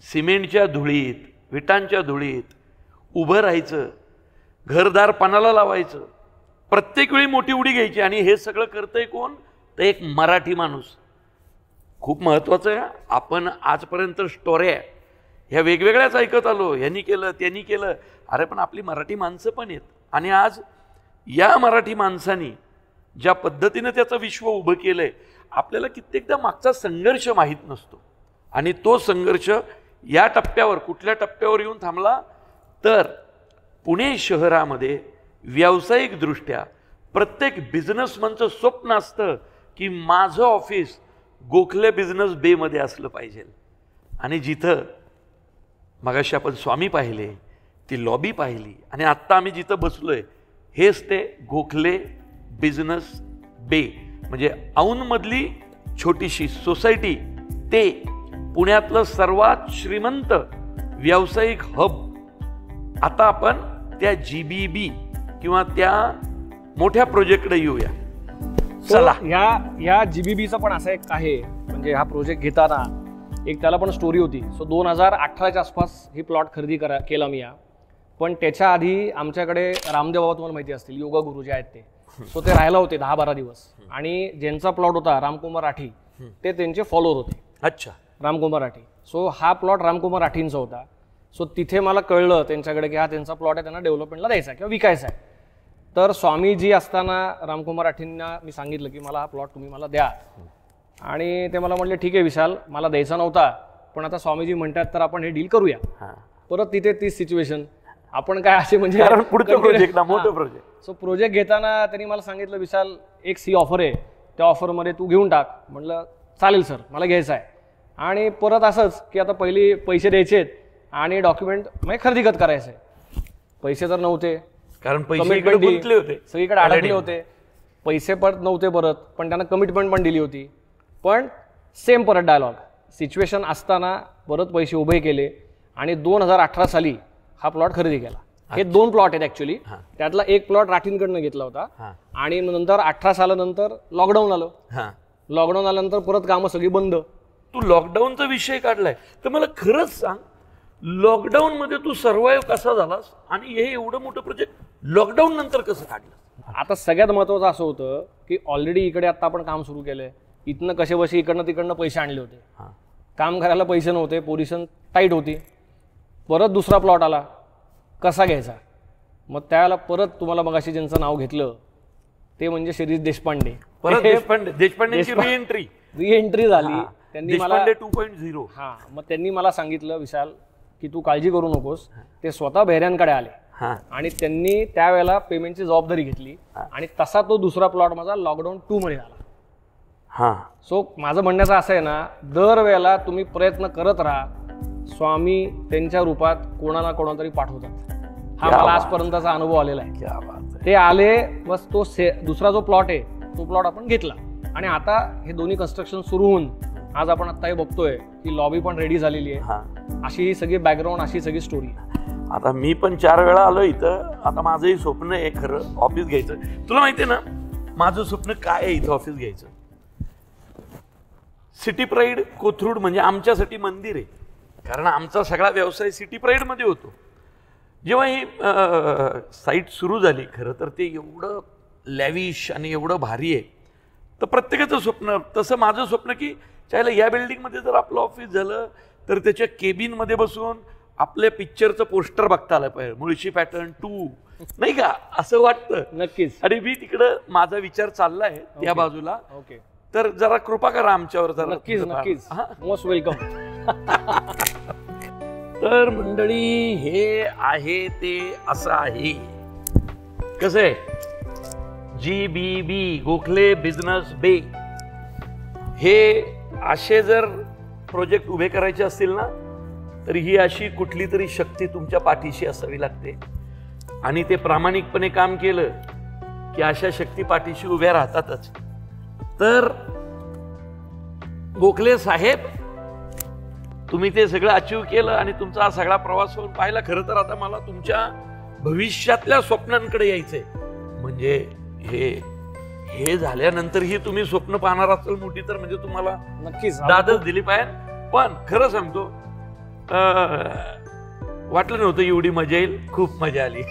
सिमेंटच्या धुळीत, विटांच्या धुळीत उभं राहायचं, घरदार पणाला लावायचं, प्रत्येक वेळी मोठी उडी घ्यायची. आणि हे सगळं करतंय कोण, तर एक मराठी माणूस. खूप महत्त्वाचं आहे. आपण आजपर्यंत स्टोऱ्या ह्या वेगवेगळ्याच ऐकत आलो, यांनी केलं त्यांनी केलं. अरे पण आपली मराठी माणसं पण आहेत. आणि आज या मराठी माणसांनी ज्या पद्धतीनं त्याचं विश्व उभं केलंय, आपल्याला कित्येकदा मागचा संघर्ष माहीत नसतो. आणि तो संघर्ष या टप्प्यावर, कुठल्या टप्प्यावर येऊन थांबला तर पुणे शहरामध्ये व्यावसायिकदृष्ट्या प्रत्येक बिझनेसमनचं स्वप्न असतं की माझं ऑफिस गोखले बिझनेस बेमध्ये असलं पाहिजे. आणि जिथं मगाशी आपण स्वामी पाहिले, ती लॉबी पाहिली, आणि आत्ता आम्ही जिथं बसलोय हेच ते गोखले बिझनेस बे, म्हणजे औंधमधली छोटीशी सोसायटी, ते पुण्यातलं सर्वात श्रीमंत व्यावसायिक हब. आता आपण त्या GBB किंवा त्या मोठ्या प्रोजेक्टकडे येऊया. चला, या GBBचं पण असं एक आहे, म्हणजे हा प्रोजेक्ट घेताना एक त्याला पण स्टोरी होती. सो 2018च्या आसपास ही प्लॉट खरेदी केला मी. पण त्याच्या आधी आमच्याकडे रामदेव बाबा, तुम्हाला माहिती असतील, योगा गुरु जे आहेत ते, सो ते राहायला होते 10-12 दिवस. आणि ज्यांचा प्लॉट होता रामकुमार राठी, ते त्यांचे फॉलोअर होते. अच्छा, रामकुमार राठी. सो हा प्लॉट रामकुमार राठींचा होता. सो तिथे मला कळलं त्यांच्याकडे की हा त्यांचा प्लॉट आहे, त्यांना डेव्हलपमेंटला द्यायचा किंवा विकायचा आहे. तर स्वामीजी असताना रामकुमार राठींना मी सांगितलं की मला हा प्लॉट तुम्ही मला द्या. आणि ते मला म्हटले ठीक आहे विशाल, मला द्यायचा नव्हता पण आता स्वामीजी म्हणतात तर आपण हे डील करूया. परत तिथे तीच सिच्युएशन, आपण काय असे म्हणजे पुढचं प्रोजेक्ट, मोठं प्रोजेक्ट. सो प्रोजेक्ट घेताना त्यांनी मला सांगितलं विशाल एक सी ऑफर आहे, त्या ऑफरमध्ये तू घेऊन टाक. म्हटलं चालेल सर, मला घ्यायचं आहे. आणि परत असंच की आता पहिली पैसे द्यायचे आणि डॉक्युमेंट म्हणजे खरेदी खत करायचं आहे. पैसे तर नव्हते, कारण पैसे गुंतले होते, सगळीकडे अडकले होते. पैसे पण नव्हते परत, पण त्यांना कमिटमेंट पण दिली होती. पण सेम परत डायलॉग, सिच्युएशन असताना परत पैसे उभे केले आणि 2018 साली हा प्लॉट खरेदी केला. हे 2 प्लॉट आहेत ऍक्च्युली. त्यातला एक प्लॉट राठींकडनं घेतला होता. आणि नंतर 18 सालानंतर लॉकडाऊन आलं. लॉकडाऊन आल्यानंतर परत कामं सगळी बंद. तू लॉकडाऊनचा विषय काढलाय तर मला खरंच सांग, लॉकडाऊन मध्ये तू सर्वाइव्ह कसा झालास आणि हे एवढं मोठं प्रोजेक्ट लॉकडाऊन नंतर कसं काढलं? आता सगळ्यात महत्त्वाचं असं होतं की ऑलरेडी इकडे आता आपण काम सुरू केलंय, इथनं कसे बसे इकडनं तिकडनं पैसे आणले होते. काम करायला पैसे नव्हते, पोझिशन टाईट होती. परत दुसरा प्लॉट आला, कसा घ्यायचा? मग त्याला परत तुम्हाला मगाशी ज्यांचं नाव घेतलं ते म्हणजे शिरीष देशपांडे. परत देशपांडेची रिएंट्री झाली. त्यांनी मला 2.0. मग त्यांनी मला सांगितलं विशाल की तू काळजी करू नकोस. ते स्वतः बहिऱ्यांकडे आले आणि त्यांनी त्यावेळेला पेमेंटची जबाबदारी घेतली आणि तसा तो दुसरा प्लॉट माझा लॉकडाऊन 2 मध्ये आला. सो माझं म्हणण्याचं असं आहे ना, दरवेळेला तुम्ही प्रयत्न करत राहा. स्वामी त्यांच्या रूपात कोणाला कोणातरी पाठवतात. हा मला आजपर्यंतचा अनुभव आलेला आहे. ते आले, बस तो दुसरा जो प्लॉट आहे तो प्लॉट आपण घेतला आणि आता हे दोन्ही कन्स्ट्रक्शन सुरू होऊन आज आपण आता हे बघतोय की लॉबी पण रेडी झालेली आहे. अशी ही सगळी बॅकग्राऊंड, अशी सगळी स्टोरी. आता मी पण 4 वेळा आलो इथं. आता माझंही स्वप्न आहे खरं ऑफिस घ्यायचं. तुला माहितीये ना माझं स्वप्न काय आहे इथं ऑफिस घ्यायचं? सिटी प्राईड कोथरूड म्हणजे आमच्यासाठी मंदिर आहे, कारण आमचा सगळा व्यवसाय सिटी प्राईड मध्ये होतो. जेव्हा ही साईट सुरू झाली खरं तर ते एवढं लॅविश आणि एवढं भारी आहे. तर प्रत्येकाचं स्वप्न. तसं माझं स्वप्न की चायला या बिल्डिंगमध्ये जर आपलं ऑफिस झालं तर त्याच्या केबिनमध्ये बसून आपल्या पिक्चरचं पोस्टर बघता आलं पाहिजे, मुळशी पॅटर्न 2, नाही का, असं वाटतं. नक्कीच. आणि मी तिकडं माझा विचार चाललाय त्या बाजूला. ओके. तर जरा कृपा करा आमच्यावर जरा. नक्कीच नक्कीच, मोस्ट वेलकम. तर मंडळी हे आहे ते असं आहे. कसं आहे, GBB गोखले बिझनेस बे, हे असे जर प्रोजेक्ट उभे करायचे असतील ना तर ही अशी कुठली तरी शक्ती तुमच्या पाठीशी असावी लागते. आणि ते प्रामाणिकपणे काम केलं की अशा शक्ती पाठीशी उभ्या राहतातच. तर गोखले साहेब, तुम्ही ते सगळं अचीव केलं आणि तुमचा हा सगळा प्रवास होऊन पाहिला. खरं तर आता मला तुमच्या भविष्यातल्या स्वप्नांकडे यायचंय. म्हणजे हे झाल्यानंतर ही तुम्ही स्वप्न पाहणार असाल मोठी तर म्हणजे तुम्हाला नक्कीच दादच दिली पाहिजे. पण खरं सांगतो, वाटलं नव्हतं एवढी मजा येईल. खूप मजा आली.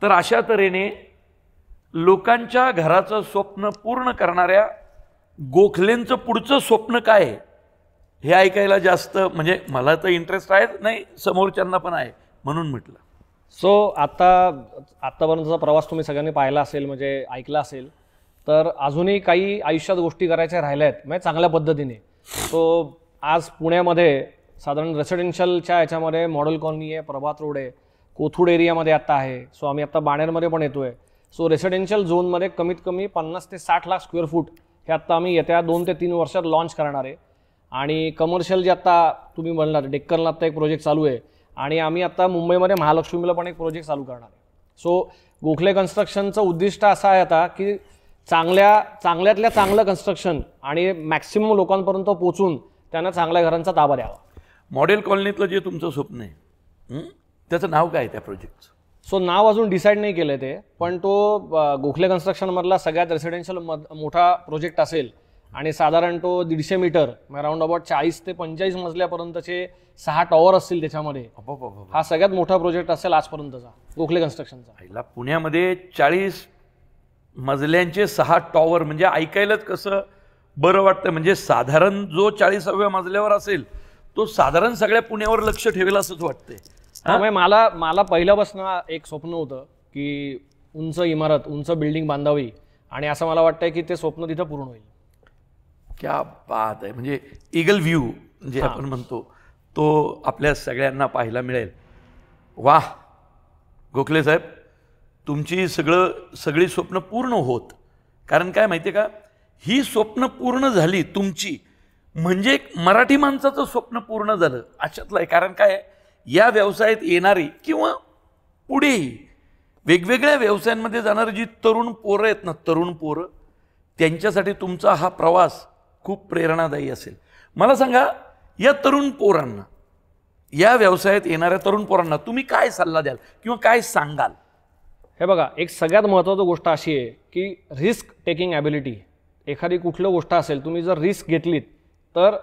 तर अशा तऱ्हेने लोकांच्या घराचं स्वप्न पूर्ण करणाऱ्या गोखलेंचं पुढचं स्वप्न काय आहे हे ऐकायला जास्त म्हणजे मला तर इंटरेस्ट आहे, नाही समोरच्यांना पण आहे, म्हणून म्हटलं. सो आत्तापर्यंतचा प्रवास तुम्ही सगळ्यांनी पाहिला असेल, म्हणजे ऐकला असेल. तर अजूनही काही आयुष्यात गोष्टी करायच्या राहिल्या आहेत, म्हणजे चांगल्या पद्धतीने. सो आज पुण्यामध्ये साधारण रेसिडेन्शियलच्या याच्यामध्ये मॉडेल कॉलनी आहे, प्रभात रोड आहे, कोथरूड एरियामध्ये आत्ता आहे. सो आम्ही आत्ता बाणेरमध्ये पण येतो आहे. सो रेसिडेन्शियल झोनमध्ये कमीत कमी 50 ते 60 लाख स्क्वेअर फूट हे आत्ता आम्ही येत्या 2 ते 3 वर्षात लॉन्च करणार आहे. आणि कमर्शियल जे आत्ता तुम्ही म्हणलात, डेक्कनला आत्ता एक प्रोजेक्ट चालू आहे आणि आम्ही आत्ता मुंबईमध्ये महालक्ष्मीला पण एक प्रोजेक्ट चालू करणार आहे. सो गोखले कन्स्ट्रक्शनचं उद्दिष्ट असं आहे आता की चांगल्यातल्या चांगलं कन्स्ट्रक्शन आणि मॅक्सिमम लोकांपर्यंत पोहोचून त्यांना चांगल्या घरांचा ताबा द्यावा. मॉडेल कॉलनीतलं जे तुमचं स्वप्न आहे त्याचं नाव काय त्या प्रोजेक्टचं? सो नाव अजून डिसाईड नाही केलं ते, पण तो गोखले कन्स्ट्रक्शनमधला सगळ्यात रेसिडेन्शियल मोठा प्रोजेक्ट असेल आणि साधारण तो 150 मीटर राऊंड अबाउट 40 ते 45 मजल्यापर्यंतचे 6 टॉवर असतील त्याच्यामध्ये. हा सगळ्यात मोठा प्रोजेक्ट असेल आजपर्यंतचा गोखले कन्स्ट्रक्शनचा. पुण्यामध्ये 40 मजल्यांचे 6 टॉवर म्हणजे ऐकायलाच कसं बरं वाटतं. म्हणजे साधारण जो 40व्या मजल्यावर असेल तो साधारण सगळ्या पुण्यावर लक्ष ठेवेल असंच वाटतंय. मला पहिल्यापासून एक स्वप्न होतं की उंच इमारत, उंच बिल्डिंग बांधावी आणि असं मला वाटतंय की ते स्वप्न तिथं पूर्ण होईल. क्या बात आहे. म्हणजे ईगल व्ह्यू जे आपण म्हणतो तो आपल्या सगळ्यांना पाहायला मिळेल. वाह गोखले साहेब, तुमची सगळी स्वप्न पूर्ण होत. कारण काय माहिती आहे का, ही स्वप्न पूर्ण झाली तुमची म्हणजे एक मराठी माणसाचं स्वप्न पूर्ण झालं अशातलं आहे. कारण काय, या व्यवसायात येणारी किंवा पुढेही वेगवेगळ्या व्यवसायांमध्ये जाणारी जी तरुण पोरं आहेत ना, तरुण पोरं, त्यांच्यासाठी तुमचा हा प्रवास खूप प्रेरणादायी असेल. मला सांगा, या तरुण पोरांना, या व्यवसायात येणाऱ्या तरुण पोरांना तुम्ही काय सल्ला द्याल किंवा काय सांगाल? हे बघा, एक सगळ्यात महत्त्वाची गोष्ट अशी आहे की रिस्क टेकिंग ॲबिलिटी. एखादी कुठलं गोष्ट असेल, तुम्ही जर रिस्क घेतलीत तर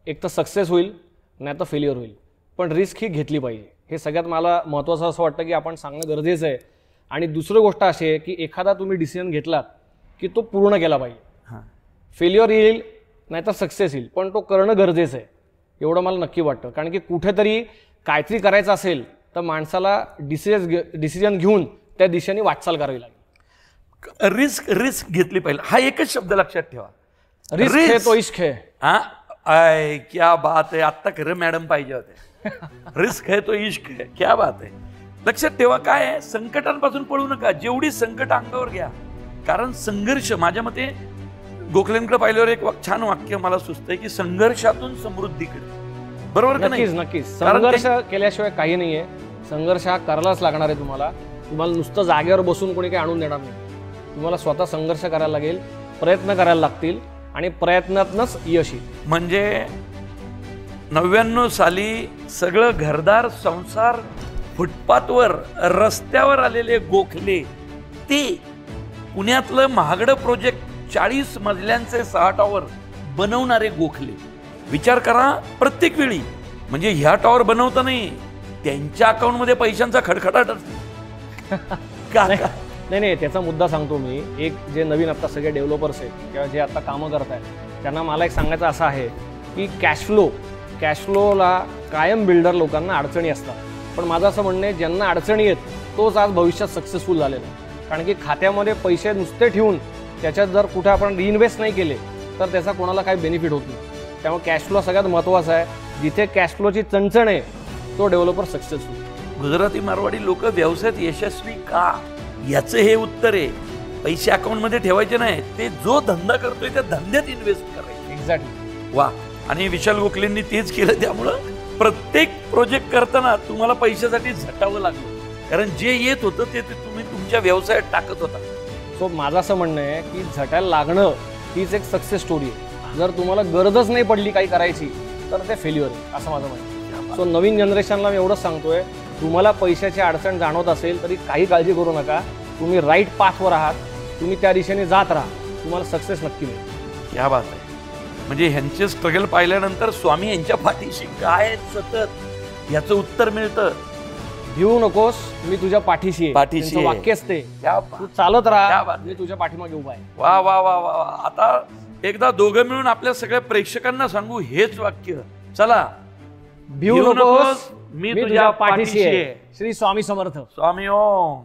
एक तर सक्सेस होईल नाही तर फेल्युअर होईल, पण रिस्क ही घेतली पाहिजे. हे सगळ्यात मला महत्त्वाचं असं वाटतं की आपण सांगणं गरजेचं आहे. आणि दुसरी गोष्ट अशी आहे की एखादा तुम्ही डिसिजन घेतलात की तो पूर्ण केला पाहिजे. फेल्युअर येईल नाहीतर सक्सेस येईल, पण तो करणं गरजेचं आहे एवढं मला नक्की वाटतं. कारण की कुठेतरी काहीतरी करायचं असेल तर माणसाला डिसिजन घेऊन त्या दिशेने वाटचाल करावी लागेल. रिस्क घेतली पाहिजे, हा एकच शब्द लक्षात ठेवा. रिस्क है तो इश्क है. आय क्या बात आहे. आत्ता खरं मॅडम पाहिजे होते. रिस्क है तो इश्क है, क्या बात आहे. लक्षात ठेवा, काय आहे, संकटांपासून पळू नका. जेवढी संकट अंगावर घ्या, कारण संघर्ष, माझ्या मते गोखलेंकडे पाहिल्यावर एक छान वाक्य मला सुचतंय की संघर्षातून समृद्धीकडे. बरोबर का? नक्कीच नक्कीच. संघर्ष केल्याशिवाय काही नाहीये. संघर्ष हा करायलाच लागणार आहे. तुम्हाला नुसतं जागेवर बसून कोणी काही आणून देणार नाही. तुम्हाला स्वतः संघर्ष करायला लागेल, प्रयत्न करायला लागतील आणि प्रयत्नातनच यश येईल. म्हणजे 99 साली सगळं घरदार संसार फुटपाथवर रस्त्यावर आलेले गोखले, ते पुण्यातलं महागडं प्रोजेक्ट 40 मजल्यांचे 6 टॉवर बनवणारे गोखले. विचार करा, प्रत्येक वेळी म्हणजे ह्या टॉवर बनवता नाही, त्यांच्या अकाउंटमध्ये पैशांचा खडखडाट असतो. नाही, त्याचा मुद्दा सांगतो मी. एक जे नवीन आता सगळे डेव्हलपर्स आहेत किंवा जे आता कामं करत आहेत त्यांना मला एक सांगायचं असं आहे की कॅशफ्लोला कायम बिल्डर लोकांना अडचणी असतात. पण माझं असं म्हणणं आहे ज्यांना अडचणी आहेत तोच आज भविष्यात सक्सेसफुल झालेला आहे. कारण की खात्यामध्ये पैसे नुसते ठेवून त्याच्यात जर कुठे आपण रिइन्व्हेस्ट नाही केले तर त्याचा कोणाला काही बेनिफिट होत नाही. त्यामुळे कॅशफ्लो सगळ्यात महत्त्वाचा आहे. जिथे कॅशफ्लोची चणचण आहे तो डेव्हलपर सक्सेसफुल. गुजराती मारवाडी लोक व्यवसायात यशस्वी का, याचं हे उत्तर आहे. पैसे अकाउंटमध्ये ठेवायचे नाही, ते जो धंदा करतोय त्या धंद्यात इन्व्हेस्ट करायचे. एक्झॅक्टली. वा. आणि विशाल गोखलेंनी तेच केलं. त्यामुळं प्रत्येक प्रोजेक्ट करताना तुम्हाला पैशासाठी झटावं लागलं, कारण जे येत होतं ते तुम्ही तुमच्या व्यवसायात टाकत होता. सो माझं असं म्हणणं आहे की झटायला लागणं हीच एक सक्सेस स्टोरी आहे. जर तुम्हाला गरजच नाही पडली काही करायची तर ते फेल्युअर आहे असं माझं म्हणणं आहे. सो नवीन जनरेशनला मी एवढंच सांगतोय, तुम्हाला पैशाची अडचण जाणवत असेल तरी काही काळजी करू नका. तुम्ही राईट पाथवर आहात, तुम्ही त्या दिशेने जात राहा, तुम्हाला सक्सेस नक्की मिळेल. क्या बात आहे. म्हणजे ह्यांचे स्ट्रगल पाहिल्यानंतर स्वामी यांच्या पाठीशी काय सतत याचं उत्तर मिळतं. भिवू नकोस, मी तुझ्या पाठीशी आहे. पाठीशी आहे. वाक्यच ते, तू चालत राहा, मी तुझ्या पाठीमागे उभा आहे. वा वा वा वा. आता एकदा दोघं मिळून आपल्या सगळ्या प्रेक्षकांना सांगू हेच वाक्य. चला. भिवू नकोस, मी तुझ्या पाठीशी आहे. श्री स्वामी समर्थ. स्वामी ओम.